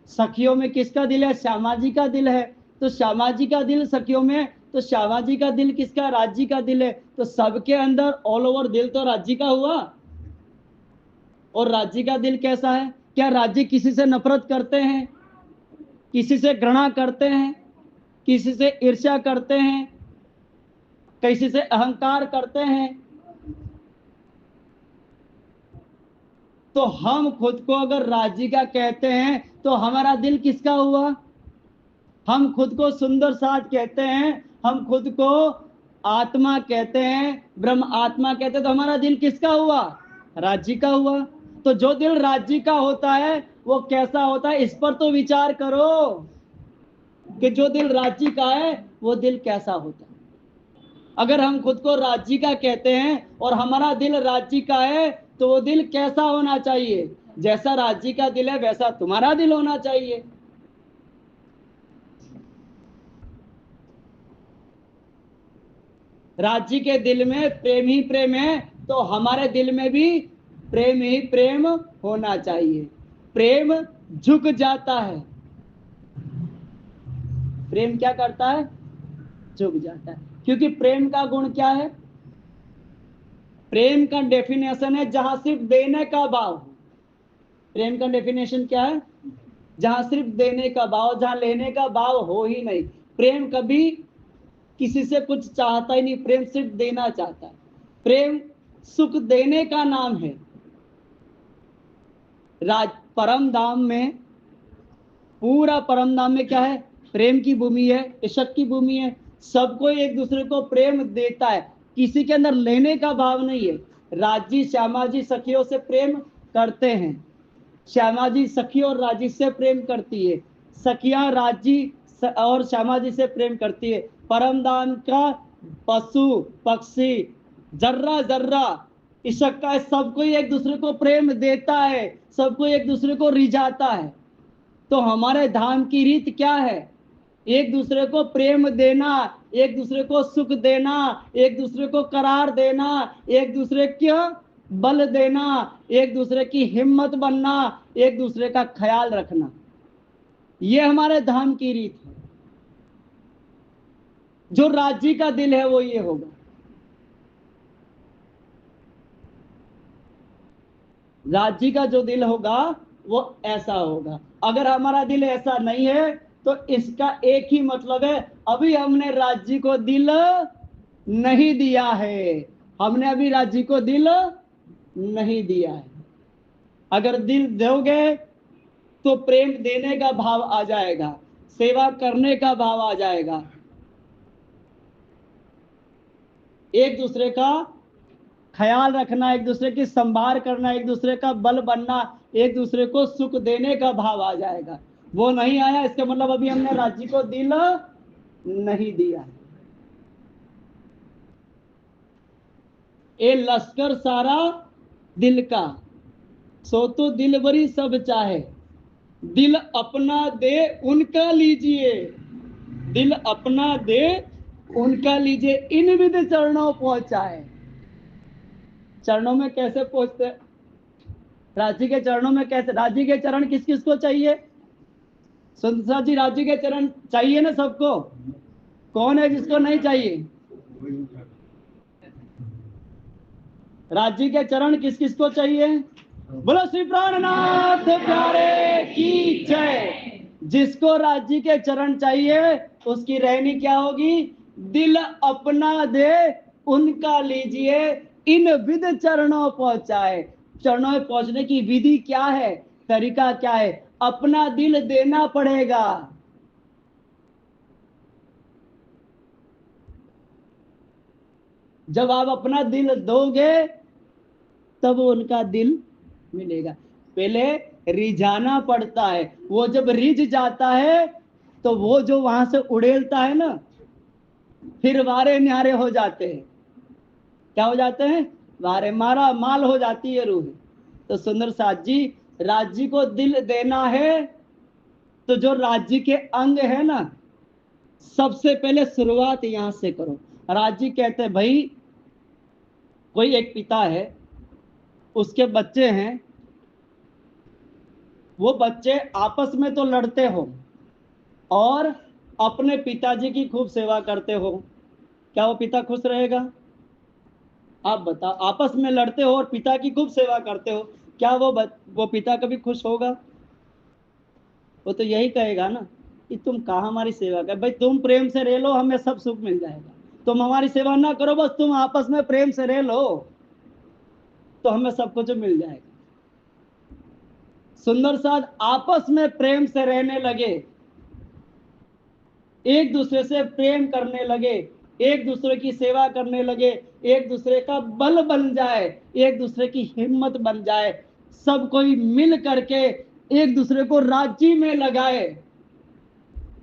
[SPEAKER 1] सखियों में किसका दिल है? श्यामा जी का दिल है। तो श्यामा जी का दिल सखियों में, तो श्यामा जी का दिल किसका? राज्य का दिल है। तो सबके अंदर ऑल ओवर दिल तो राज्य का हुआ। और राज्य का दिल कैसा है? क्या राज्य किसी से नफरत करते हैं? किसी से घृणा करते हैं? किसी से ईर्ष्या करते हैं? किसी से अहंकार करते हैं? तो हम खुद को अगर राज्य का कहते हैं तो हमारा दिल किसका हुआ? हम खुद को सुंदर साथ कहते हैं, हम खुद को आत्मा कहते हैं, ब्रह्म आत्मा कहते हैं, तो हमारा दिल किसका हुआ? राज्य का हुआ। तो जो दिल राज्य का होता है वो कैसा होता है, इस पर तो विचार करो कि जो दिल राज्य का है वो दिल कैसा होता है। अगर हम खुद को राज्य का कहते हैं और हमारा दिल राज्य का है तो वो दिल कैसा होना चाहिए? जैसा राज्य का दिल है वैसा तुम्हारा दिल होना चाहिए। राज्य के दिल में प्रेम ही प्रेम है तो हमारे दिल में भी प्रेम ही प्रेम होना चाहिए। प्रेम झुक जाता है। प्रेम क्या करता है? झुक जाता है। क्योंकि प्रेम का गुण क्या है? प्रेम का डेफिनेशन है जहां सिर्फ देने का भाव। प्रेम का डेफिनेशन क्या है? जहां सिर्फ देने का भाव, जहां लेने का भाव हो ही नहीं। प्रेम कभी किसी से कुछ चाहता ही नहीं, प्रेम सिर्फ देना चाहता है। प्रेम सुख देने का नाम है। परम धाम में, पूरा परम धाम में क्या है? प्रेम की भूमि है, इश्क की भूमि है। सबको एक दूसरे को प्रेम देता है, किसी के अंदर लेने का भाव नहीं है। राज्य श्यामा जी सखियों से प्रेम करते हैं, श्यामा जी सखी और राजी से प्रेम करती है, सखियां राजी और श्यामा जी से प्रेम करती है। परम धाम का पशु पक्षी जर्रा जर्रा इश्क का सबको एक दूसरे को प्रेम देता है, सबको एक दूसरे को रिझाता है। तो हमारे धाम की रीत क्या है? एक दूसरे को प्रेम देना, एक दूसरे को सुख देना, एक दूसरे को करार देना, एक दूसरे को बल देना, एक दूसरे की हिम्मत बनना, एक दूसरे का ख्याल रखना, ये हमारे धाम की रीत है। जो राज्य का दिल है वो ये होगा। राज्य का जो दिल होगा वो ऐसा होगा। अगर हमारा दिल ऐसा नहीं है तो इसका एक ही मतलब है, अभी हमने राज्य को दिल नहीं दिया है। हमने अभी राज्य को दिल नहीं दिया है। अगर दिल दोगे तो प्रेम देने का भाव आ जाएगा, सेवा करने का भाव आ जाएगा, एक दूसरे का ख्याल रखना, एक दूसरे की संभाल करना, एक दूसरे का बल बनना, एक दूसरे को सुख देने का भाव आ जाएगा। वो नहीं आया, इसका मतलब अभी हमने राज्य को दिल नहीं दिया। ए लश्कर सारा दिल का, सो तो दिल भरी सब चाहे, दिल अपना दे उनका लीजिए, दिल अपना दे उनका लीजिए, इन विध चरणों पहुंचाए। चरणों में कैसे पहुंचते? राज्य के चरणों में कैसे? राज्य के चरण किस किस को चाहिए? सुंदर जी, राज्य के चरण चाहिए ना सबको? कौन है जिसको नहीं चाहिए? राज्य के चरण किस किस को चाहिए? बोलो श्री प्राणनाथ प्यारे की जय। जिसको राज्य के चरण चाहिए उसकी रहनी क्या होगी? दिल अपना दे उनका लीजिए, इन विध चरणों पहुंचाए। चरणों में पहुंचने की विधि क्या है, तरीका क्या है? अपना दिल देना पड़ेगा। जब आप अपना दिल दोगे तब उनका दिल मिलेगा। पहले रिझाना पड़ता है, वो जब रिझ जाता है तो वो जो वहां से उड़ेलता है ना, फिर वारे न्यारे हो जाते हैं। क्या हो जाते हैं? वारे मारा माल हो जाती है रूह। तो सुंदर साथ जी, राज्य को दिल देना है तो जो राज्य के अंग है ना, सबसे पहले शुरुआत यहां से करो। राज्य कहते हैं भाई, कोई एक पिता है, उसके बच्चे हैं, वो बच्चे आपस में तो लड़ते हो और अपने पिताजी की खूब सेवा करते हो, क्या वो पिता खुश रहेगा? आप बताओ, आपस में लड़ते हो और पिता की खूब सेवा करते हो, क्या वो पिता कभी खुश होगा? वो तो यही कहेगा ना कि तुम कहाँ हमारी सेवा कर, भाई तुम प्रेम से रह लो, हमें सब सुख मिल जाएगा। तुम हमारी सेवा ना करो, बस तुम आपस में प्रेम से रह लो तो हमें सब कुछ मिल जाएगा। सुंदर साथ आपस में प्रेम से रहने लगे, एक दूसरे से प्रेम करने लगे, एक दूसरे की सेवा करने लगे, एक दूसरे का बल बन जाए, एक दूसरे की हिम्मत बन जाए, सब कोई मिल करके एक दूसरे को राज्य में लगाए,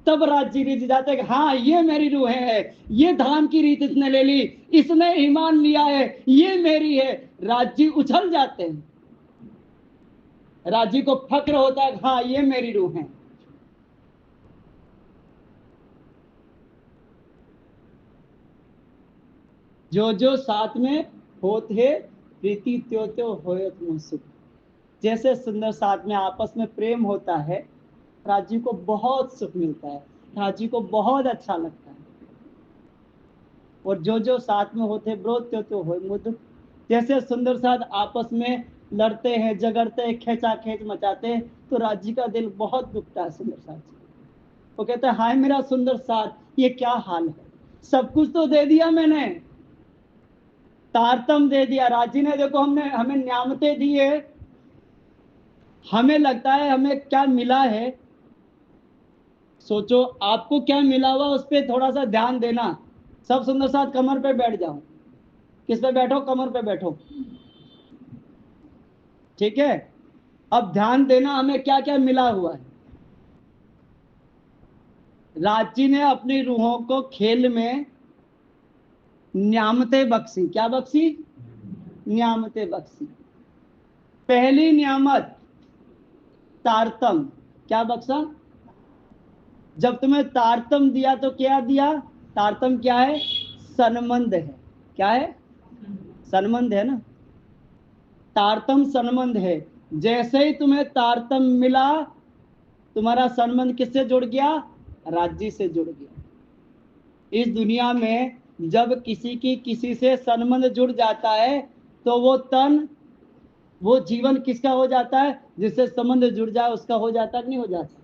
[SPEAKER 1] तब राज्य रीत जाते हैं। हाँ, ये मेरी रूह है, ये धाम की रीत इसने ले ली, इसने ईमान लिया है, ये मेरी है। राज्य उछल जाते हैं, राज्य को फक्र होता है, हाँ ये मेरी रूह है। जो जो साथ में होते प्रीति त्यो त्यो होए तुम सुख। जैसे सुंदर साथ में आपस में प्रेम होता है, राज्य को बहुत सुख मिलता है, राज्य को बहुत अच्छा लगता है। और जो जो साथ में होते ब्रोध त्यो त्यो होए मुद। जैसे सुंदर साथ आपस में लड़ते हैं, झगड़ते हैं, खेचा खेच मचाते हैं, तो राज्य का दिल बहुत दुखता है सुंदर साथ। वो कहते हैं, हाय मेरा सुंदर साथ, ये क्या हाल है, सब कुछ तो दे दिया मैंने, तारतम दे दिया राज्य ने, देखो हमने हमें न्यामतें दी है, हमें लगता है हमें क्या मिला है। सोचो आपको क्या मिला हुआ, उस पर थोड़ा सा ध्यान देना। सब सुंदर साथ कमर पे बैठ जाओ। किस पे बैठो? कमर पे बैठो, ठीक है? अब ध्यान देना हमें क्या क्या मिला हुआ है। राज्य ने अपनी रूहों को खेल में न्यामतें बख्शी। क्या बख्शी? न्यामतें बख्शी। पहली न्यामत तारतम। क्या बख्शा? जब तुम्हें तारतम दिया तो क्या दिया? तारतम क्या है? संबंध है। क्या है? संबंध है ना। तारतम संबंध है। जैसे ही तुम्हें तारतम मिला, तुम्हारा संबंध किससे जुड़ गया? राज्य से जुड़ गया। इस दुनिया में जब किसी की किसी से संबंध जुड़ जाता है तो वो तन, वो जीवन किसका हो जाता है? जिससे संबंध जुड़ जाए उसका हो जाता कि नहीं हो जाता?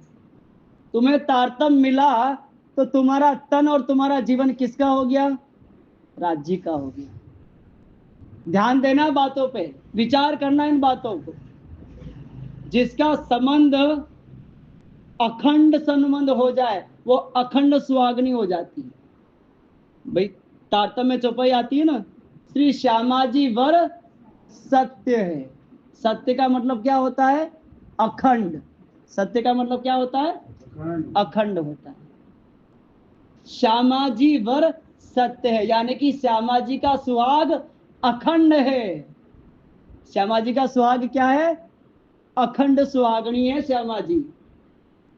[SPEAKER 1] तुम्हें तारतम मिला तो तुम्हारा तन और तुम्हारा जीवन किसका हो गया? राज्य का हो गया। ध्यान देना बातों पे, विचार करना इन बातों को। जिसका संबंध अखंड संबंध हो जाए वो अखंड सुहागनी हो जाती है। भाई तारतम में चौपाई आती है ना, श्री श्यामाजी वर सत्य है। सत्य का मतलब क्या होता है? अखंड। सत्य का मतलब क्या होता है? अखंड होता है। श्यामाजी वर सत्य है, यानी कि श्यामाजी का सुहाग अखंड है। श्यामाजी का सुहाग क्या है? अखंड सुहागनी है श्यामाजी।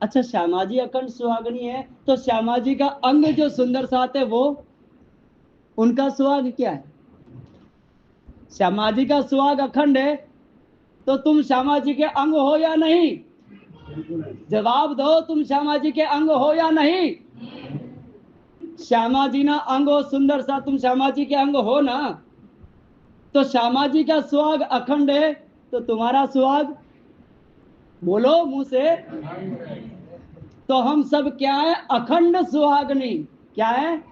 [SPEAKER 1] अच्छा, श्यामाजी अखंड सुहागनी है तो श्यामाजी का अंग जो सुंदर साथ है वो, उनका सुहाग क्या है? श्यामाजी का सुहाग अखंड है तो तुम श्यामाजी के अंग हो या नहीं? जवाब दो, तुम श्यामाजी के अंग हो या नहीं? श्यामाजी ना अंग हो सुंदर सा, तुम श्यामाजी के अंग हो ना। तो श्यामाजी का सुहाग अखंड है तो तुम्हारा सुहाग, बोलो मुंह से। तो हम सब क्या है? अखंड सुहागनी। क्या है?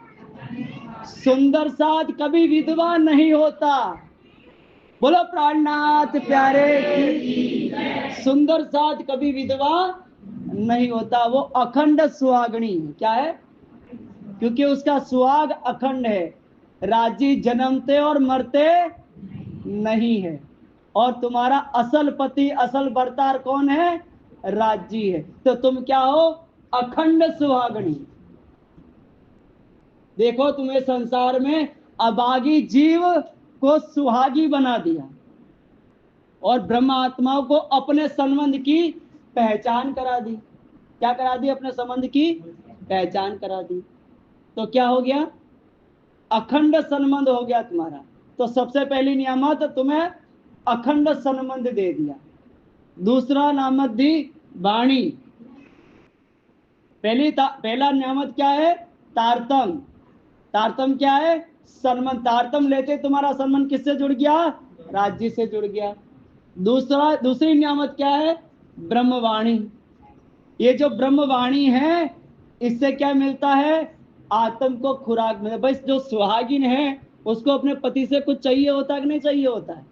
[SPEAKER 1] सुंदर साथ कभी विधवा नहीं होता। बोलो प्राणनाथ प्यारे की। सुंदर साथ कभी विधवा नहीं होता, वो अखंड सुहागनी है। क्या है? क्योंकि उसका सुहाग अखंड है। राजी जन्मते और मरते नहीं है। और तुम्हारा असल पति, असल बरतार कौन है? राज्य है। तो तुम क्या हो? अखंड सुहागनी। देखो, तुम्हें संसार में अभागी जीव को सुहागी बना दिया और ब्रह्म आत्माओं को अपने संबंध की पहचान करा दी। क्या करा दी? अपने संबंध की पहचान करा दी। तो क्या हो गया? अखंड संबंध हो गया तुम्हारा। तो सबसे पहली नियामत तुम्हें अखंड संबंध दे दिया। दूसरा नियामत दी वाणी। पहला नियामत क्या है? तारतम। तारतम क्या है? संबंध। तारतम लेते तुम्हारा संबंध किससे जुड़ गया? राज्य से जुड़ गया। दूसरी नियामत क्या है? ब्रह्मवाणी। ये जो ब्रह्मवाणी है, इससे क्या मिलता है? आत्म को खुराक मिले। बस जो सुहागिन है उसको अपने पति से कुछ चाहिए होता है कि नहीं चाहिए होता है?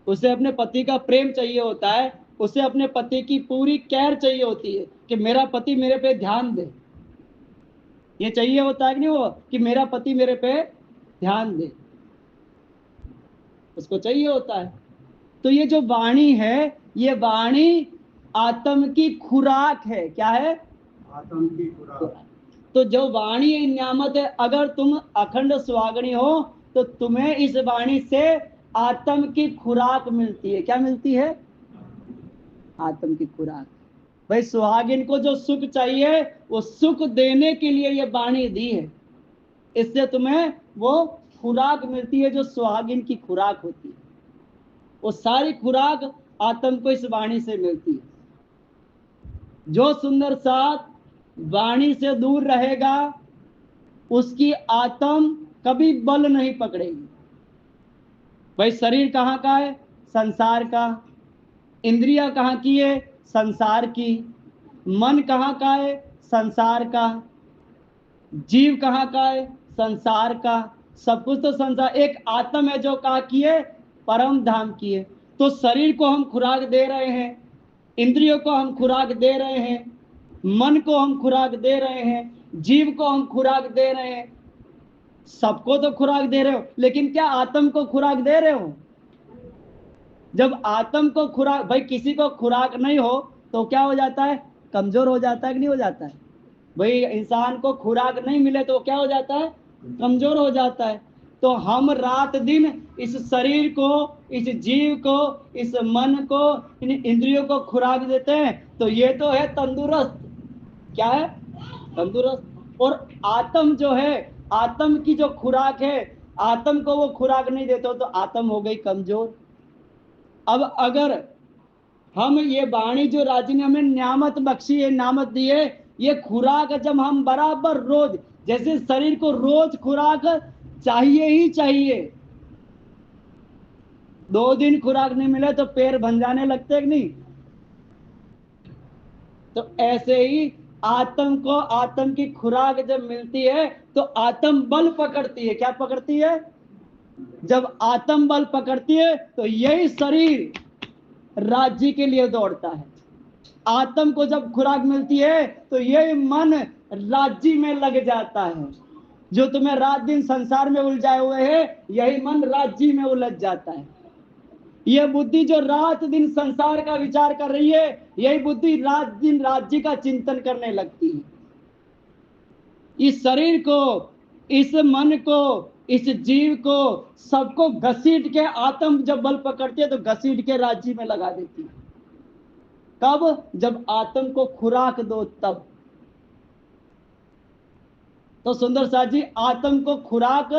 [SPEAKER 1] उसे अपने पति का प्रेम चाहिए होता है, उसे अपने पति की पूरी केयर चाहिए होती है कि मेरा पति मेरे पे ध्यान दे। ये चाहिए होता है कि नहीं वो, कि मेरा पति मेरे पे ध्यान दे, उसको चाहिए होता है। तो ये जो वाणी है, ये वाणी आत्म की खुराक है। क्या है? आत्म की खुराक। तो जो वाणी नियामत है, अगर तुम अखंड सुहागनी हो तो तुम्हें इस वाणी से आत्म की खुराक मिलती है। क्या मिलती है? आत्म की खुराक। भाई सुहागिन को जो सुख चाहिए वो सुख देने के लिए ये वाणी दी है। इससे तुम्हें वो खुराक मिलती है जो सुहागिन की खुराक होती है। वो सारी खुराक आत्म को इस वाणी से मिलती है। जो सुंदर साथ वाणी से दूर रहेगा उसकी आत्म कभी बल नहीं पकड़ेगी। भाई शरीर कहाँ का है? संसार का। इंद्रिया कहाँ की है? संसार की। मन कहाँ का है? संसार का। जीव कहाँ का है? संसार का। सब कुछ तो संसार। एक आत्म है जो कहाँ की है? परम धाम की है। तो शरीर को हम खुराक दे रहे हैं, इंद्रियों को हम खुराक दे रहे हैं, मन को हम खुराक दे रहे हैं, जीव को हम खुराक दे रहे हैं। सबको तो खुराक दे रहे हो, लेकिन क्या आत्म को खुराक दे रहे हो? जब आत्म को खुराक, भाई किसी को खुराक नहीं हो तो क्या हो जाता है? कमजोर हो जाता है कि नहीं हो जाता है? भाई इंसान को खुराक नहीं मिले तो क्या हो जाता है? कमजोर हो जाता है। तो हम रात दिन इस शरीर को, इस जीव को, इस मन को, इन इंद्रियों को खुराक देते हैं, तो ये तो है तंदुरुस्त। क्या है? तंदुरुस्त। और आत्म जो है, आत्म की जो खुराक है, आत्म को वो खुराक नहीं देते हो तो आत्म हो गई कमजोर। अब अगर हम ये वाणी जो राजी ने हमें न्यामत बख्शी है, नामत दी है, ये खुराक जब हम बराबर रोज, जैसे शरीर को रोज खुराक चाहिए ही चाहिए, 2 दिन खुराक नहीं मिले तो पैर भंजाने लगते कि नहीं, तो ऐसे ही आत्म को, आत्म की खुराक जब मिलती है तो आत्म बल पकड़ती है। क्या पकड़ती है? जब आत्म बल पकड़ती है तो यही शरीर राज्य के लिए दौड़ता है। आत्म को जब खुराक मिलती है तो यही मन राज्य में लग जाता है। जो तुम्हें रात दिन संसार में उलझाए हुए है, यही मन राज्य में उलझ जाता है। यह बुद्धि जो रात दिन संसार का विचार कर रही है, यही बुद्धि रात दिन राज्य का चिंतन करने लगती है। इस शरीर को, इस मन को, इस जीव को, सबको घसीट के आत्म जब बल पकड़ती है तो घसीट के राज्य में लगा देती है। कब? जब आत्म को खुराक दो तब। तो सुंदर साथ जी, आत्म को खुराक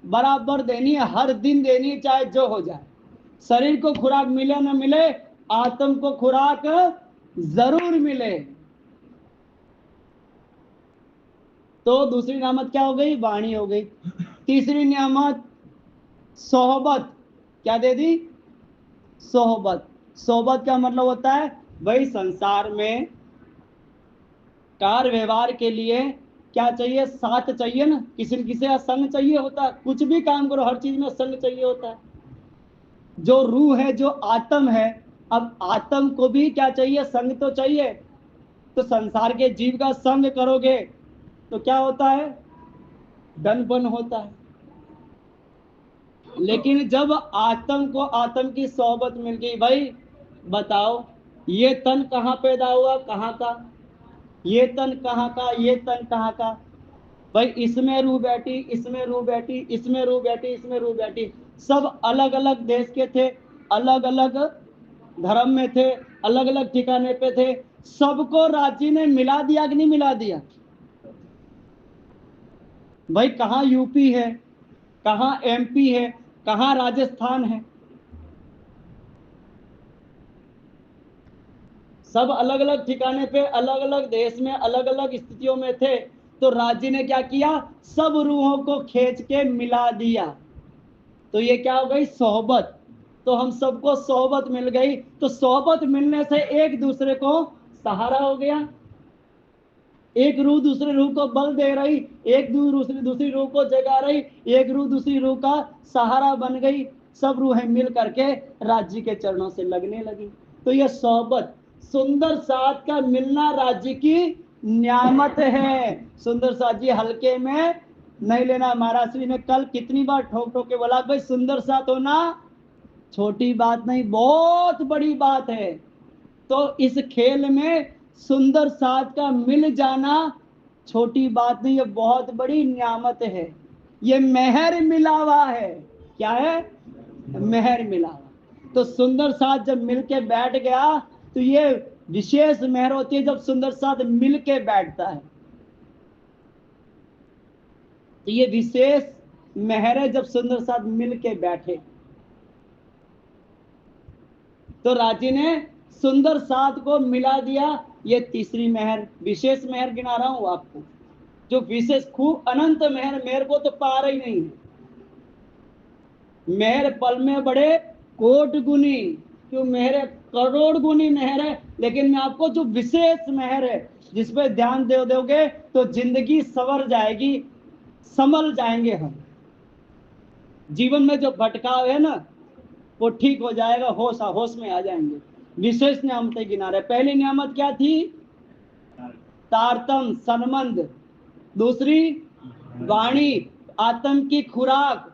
[SPEAKER 1] बराबर देनी है, हर दिन देनी है, चाहे जो हो जाए। शरीर को खुराक मिले न मिले, आत्म को खुराक जरूर मिले। तो दूसरी नियामत क्या हो गई? वाणी हो गई। तीसरी नियामत सोहबत। क्या दे दी? सोहबत। सोहबत का मतलब होता है भाई संसार में कार्य व्यवहार के लिए क्या चाहिए? साथ चाहिए ना, किसी न किसी का संग चाहिए होता है। कुछ भी काम करो, हर चीज में संग चाहिए होता है। जो रूह है, जो आत्म है, अब आत्म को भी क्या चाहिए? संग तो चाहिए। तो संसार के जीव का संग करोगे तो क्या होता है? डनपन होता है। लेकिन जब आत्म को आत्म की सोहबत मिल गई, भाई बताओ ये तन कहाँ पैदा हुआ, कहाँ का? ये तन कहाँ का, ये तन कहाँ का? भाई इसमें रूह बैठी, इसमें रूह बैठी, इसमें रूह बैठी, इसमें रूह बैठी। सब अलग अलग देश के थे, अलग अलग धर्म में थे, अलग अलग ठिकाने पे थे। सबको राज्य ने मिला दिया कि नहीं मिला दिया? भाई कहाँ यूपी है, कहाँ एमपी है, कहाँ राजस्थान है? सब अलग अलग ठिकाने पे, अलग अलग देश में, अलग अलग स्थितियों में थे। तो राज्य ने क्या किया? सब रूहों को खींच के मिला दिया। तो ये क्या हो गई? सोहबत। तो हम सबको सोहबत मिल गई। तो सोहबत मिलने से एक दूसरे को सहारा हो गया। एक रूह दूसरी रूह को बल दे रही, एक दूसरी रूह को जगा रही, एक रूह दूसरी रूह का सहारा बन गई। सब रूहें मिल करके राज्य के चरणों से लगने लगी। तो यह सोहबत, सुंदर साथ का मिलना राज्य की नियामत है। सुंदर साथ जी हल्के में नहीं लेना। महाराज श्री ने कल कितनी बार ठोक ठोक के बोला, भाई सुंदर साथ होना छोटी बात नहीं, बहुत बड़ी बात है। तो इस खेल में सुंदर साथ का मिल जाना छोटी बात नहीं, ये बहुत बड़ी नियामत है। ये मेहर मिला हुआ है। क्या है? मेहर मिला हुआ। तो सुंदर साथ जब मिल के बैठ गया तो ये विशेष मेहर होती है जब सुंदर साथ मिल के बैठता है। तो ये विशेष मेहर है जब सुंदर साथ मिल के बैठे। तो राजी ने सुंदर साथ को मिला दिया। ये तीसरी मेहर, विशेष मेहर गिना रहा हूं आपको, जो विशेष खूब अनंत मेहर, मेहर को तो पा रही नहीं है। मेहर पल में बड़े कोट गुनी, क्यों मेहर करोड़ गुनी मेहर है। लेकिन मैं आपको जो विशेष मेहर है, जिसपे ध्यान दोगे तो जिंदगी संवर जाएगी, संभल जाएंगे हम। जीवन में जो भटकाव है ना, वो ठीक हो जाएगा, होश में आ जाएंगे। विशेष नियामतें गिना रहे। पहली नियामत क्या थी? तारतम, संबंध। दूसरी वाणी, आत्म की खुराक।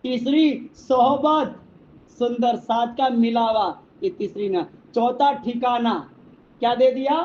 [SPEAKER 1] तीसरी सोहबत, सुंदर साथ का मिलावा। ये तीसरी ना। चौथा ठिकाना। क्या दे दिया?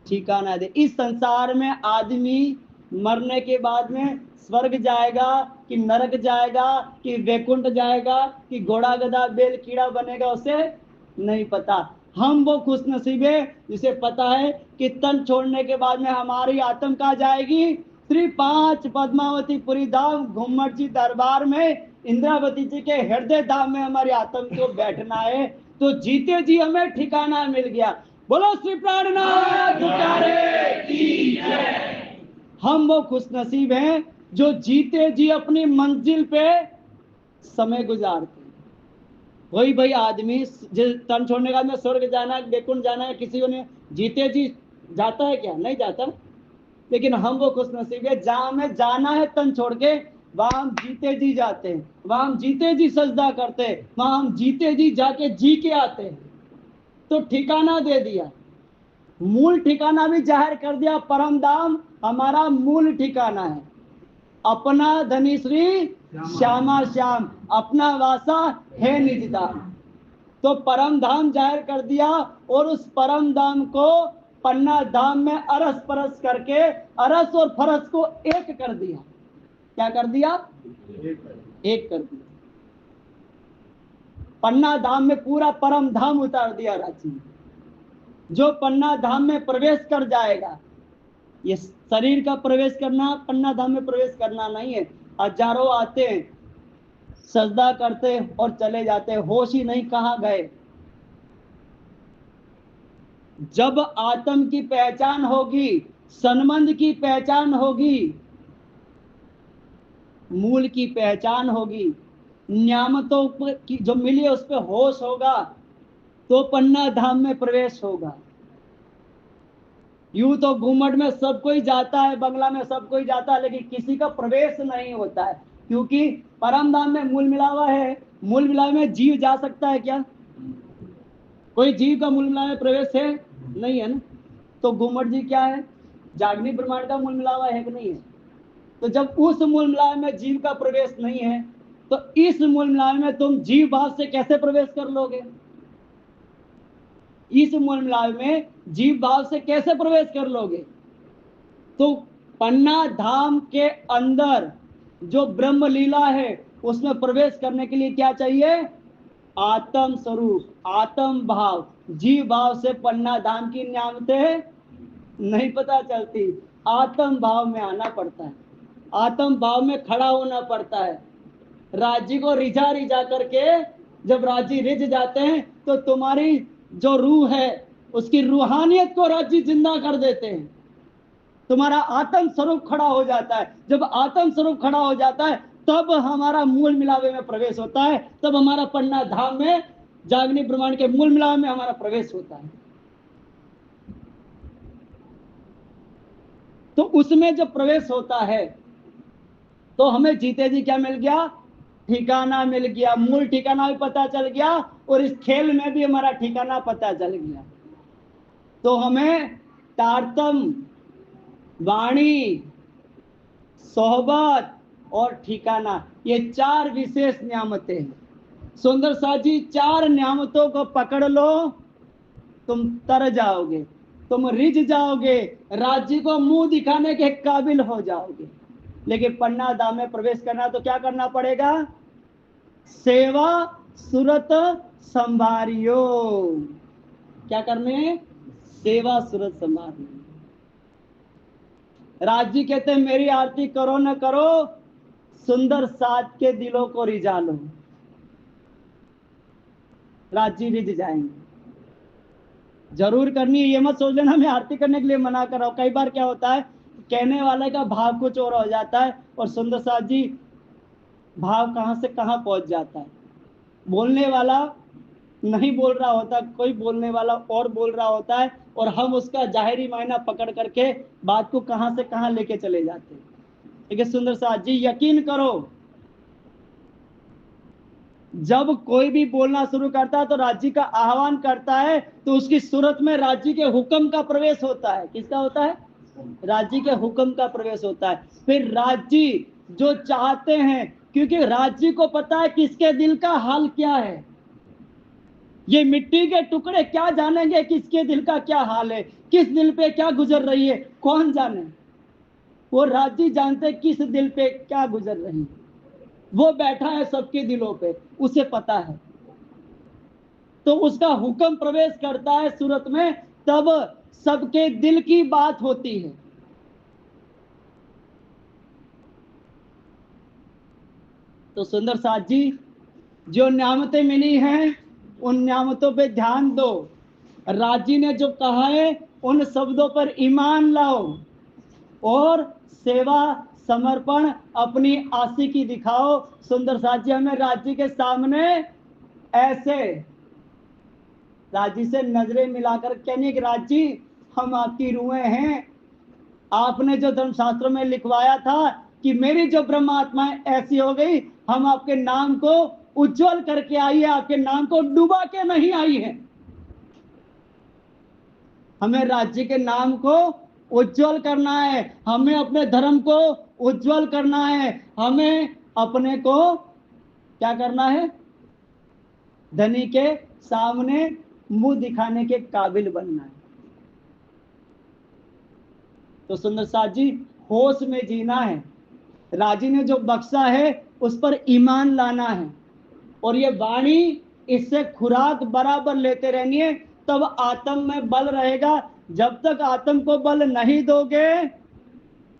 [SPEAKER 1] ठिकाना दे। इस संसार में आदमी मरने के बाद में स्वर्ग जाएगा कि नरक जाएगा कि वैकुंठ जाएगा कि घोड़ा गधा बैल कीड़ा बनेगा, उसे नहीं पता। हम वो खुशनसीब है जिसे पता है कि तन छोड़ने के बाद में हमारी आत्म कहाँ जाएगी? श्री 5 पद्मावती पुरी धाम घुम्मट जी दरबार में इंद्रावती जी के हृदय धाम में हमारी आत्मा को बैठना है, तो जीते जी हमें ठिकाना मिल गया। बोलो श्री प्राणनाथ प्यारे की जय। हम वो खुशनसीब हैं जो जीते जी अपनी मंजिल पे समय गुजारते हैं। वही भाई आदमी तन छोड़ने के बाद में स्वर्ग जाना है, वैकुंठ जाना है, किसी को ने जीते जी जाता है क्या? नहीं जाता। लेकिन हम वो खुशनसीब है जहां हमें जाना है तन छोड़ के, वहां हम जीते जी जाते हैं, वहां हम जीते जी सजदा करते हैं, वहां हम जीते जी जाके जी के आते हैं। तो ठिकाना दे दिया, मूल ठिकाना भी जाहिर कर दिया। परम धाम हमारा मूल ठिकाना है। अपना धनी श्री श्यामा श्याम, अपना वासा है निज धाम। तो परम धाम जाहिर कर दिया, और उस परम धाम को पन्ना धाम में अरस परस करके अरस और फरस को एक कर दिया। क्या कर दिया? एक कर दिया। पन्ना धाम में पूरा परम धाम उतार दिया रांची में। जो पन्ना धाम में प्रवेश कर जाएगा, ये शरीर का प्रवेश करना, पन्ना धाम में प्रवेश करना नहीं है। हजारों आते हैं, सजदा करते और चले जाते, होश ही नहीं कहां गए। जब आत्म की पहचान होगी, संबंध की पहचान होगी, मूल की पहचान होगी, नियामतों की जो मिली उस पर होश होगा, तो पन्ना धाम में प्रवेश होगा। यूं तो घूमट में सब कोई जाता है, बंगला में सब कोई जाता है, लेकिन किसी का प्रवेश नहीं होता है, क्योंकि परम धाम में मूल मिलावा है। मूल मिलावे में जीव जा सकता है क्या? कोई जीव का मूल मिलावे में प्रवेश है? नहीं है ना। तो घूमट जी क्या है? जागनी ब्रह्मांड का मूल मिलावा है कि नहीं है? तो जब उस मूल मिलावे में जीव का प्रवेश नहीं है, तो इस मूल मिलावे में तुम जीव भाव से कैसे प्रवेश कर लोगे? इस मूल मिलावे में जीव भाव से कैसे प्रवेश कर लोगे? तो पन्ना धाम के अंदर जो ब्रह्म लीला है, उसमें प्रवेश करने के लिए क्या चाहिए? आत्म स्वरूप, आत्म भाव। जीव भाव से पन्ना धाम की नियामतें नहीं पता चलती। आत्म भाव में आना पड़ता है, आत्म भाव में खड़ा होना पड़ता है। राज्य को रिझा रिझा करके, जब राज्य रिझ जाते हैं तो तुम्हारी जो रूह है, उसकी रूहानियत को राज्य जिंदा कर देते हैं। तुम्हारा आत्म स्वरूप खड़ा हो जाता है। जब आत्म स्वरूप खड़ा हो जाता है, तब हमारा मूल मिलावे में प्रवेश होता है। तब हमारा पन्ना धाम में, जागनी ब्रह्मांड के मूल मिलावे में हमारा प्रवेश होता है। तो उसमें जब प्रवेश होता है, तो हमें जीते जी क्या मिल गया? ठिकाना मिल गया। मूल ठिकाना भी पता चल गया, और इस खेल में भी हमारा ठिकाना पता चल गया। तो हमें तारतम, वाणी, सोहबत और ठिकाना, ये 4 विशेष नियामतें हैं। सुंदर साथ जी, 4 नियामतों को पकड़ लो, तुम तर जाओगे, तुम रिझ जाओगे, राज्य को मुंह दिखाने के काबिल हो जाओगे। लेकिन पन्ना धाम में प्रवेश करना तो क्या करना पड़ेगा? सेवा सुरत संभारियो। क्या करने? सेवा सुरत संभारियो। राज्य कहते हैं मेरी आरती करो न करो, सुंदर साथ के दिलों को रिझा लो। राज्य रिझ जाएंगे। जरूर करनी है, ये मत सोच लेना मैं आरती करने के लिए मना कर रहा हूं। कई बार क्या होता है, कहने वाले का भाव कुछ और हो जाता है, और सुंदर साथ जी भाव कहां से कहां पहुंच जाता है। बोलने वाला नहीं बोल रहा होता, कोई बोलने वाला और बोल रहा होता है, और हम उसका जाहिरी मायना पकड़ करके बात को कहां से कहां लेके चले जाते हैं। ठीक है सुंदर साथ जी, यकीन करो, जब कोई भी बोलना शुरू करता है तो राज्य का आह्वान करता है, तो उसकी सूरत में राज्य के हुक्म का प्रवेश होता है। किसका होता है? राज्य के हुक्म का प्रवेश होता है। फिर राज्य जो चाहते हैं, क्योंकि राज्य को पता है किसके दिल का हाल क्या है। ये मिट्टी के टुकड़े क्या जानेंगे किसके दिल का क्या हाल है, किस दिल पे क्या गुजर रही है, कौन जाने? वो राज्य जानते किस दिल पे क्या गुजर रही है। वो बैठा है सबके दिलों पे, उसे पता है। तो उसका हुक्म प्रवेश करता है सूरत में, तब सबके दिल की बात होती है। तो सुंदर साथ जी, जो नियामतें मिली हैं उन नियामतों पे ध्यान दो। राजी ने जो कहा है उन शब्दों पर ईमान लाओ और सेवा समर्पण अपनी आशिकी दिखाओ। सुंदर साथ जी, हमें राजी के सामने ऐसे राजी से नजरें मिलाकर कहने की, राजी हम आपकी रूहें हैं। आपने जो धर्मशास्त्रों में लिखवाया था कि मेरी जो ब्रह्म आत्माएं ऐसी हो गई, हम आपके नाम को उज्जवल करके आई है, आपके नाम को डुबा के नहीं आई है। हमें राज्य के नाम को उज्जवल करना है, हमें अपने धर्म को उज्जवल करना है, हमें अपने को क्या करना है? धनी के सामने मुंह दिखाने के काबिल बनना है। तो सुंदर साथ जी, होश में जीना है। राजी ने जो बख्शा है उस पर ईमान लाना है, और ये वाणी इससे खुराक बराबर लेते रहनी है, तब आत्म में बल रहेगा। जब तक आत्म को बल नहीं दोगे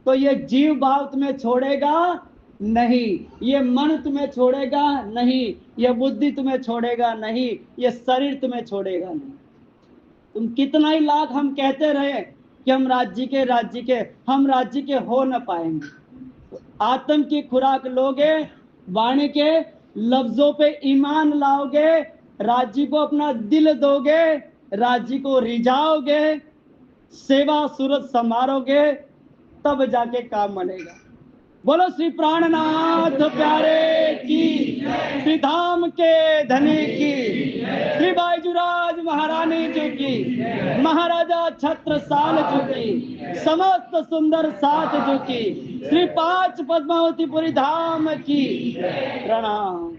[SPEAKER 1] तो ये जीव भाव तुम्हें छोड़ेगा नहीं, ये मन तुम्हें छोड़ेगा नहीं, ये बुद्धि तुम्हें छोड़ेगा नहीं, ये शरीर तुम्हें छोड़ेगा नहीं। तुम कितना ही लाख हम कहते रहे कि हम राज्य के हो न पाएंगे। तो आत्म की खुराक लोगे, वाणी के लफ्जों पे ईमान लाओगे, राज्य को अपना दिल दोगे, राज्य को रिझाओगे, सेवा सूरत संभारोगे, तब जाके काम बनेगा। बोलो श्री प्राणनाथ प्यारे की, श्री धाम के धनी की, श्री बाईजूराज महारानी जी की, महाराजा छत्रसाल जी की, समस्त सुंदर साथ जी की, श्री 5 पद्मावतीपुरी धाम की प्रणाम।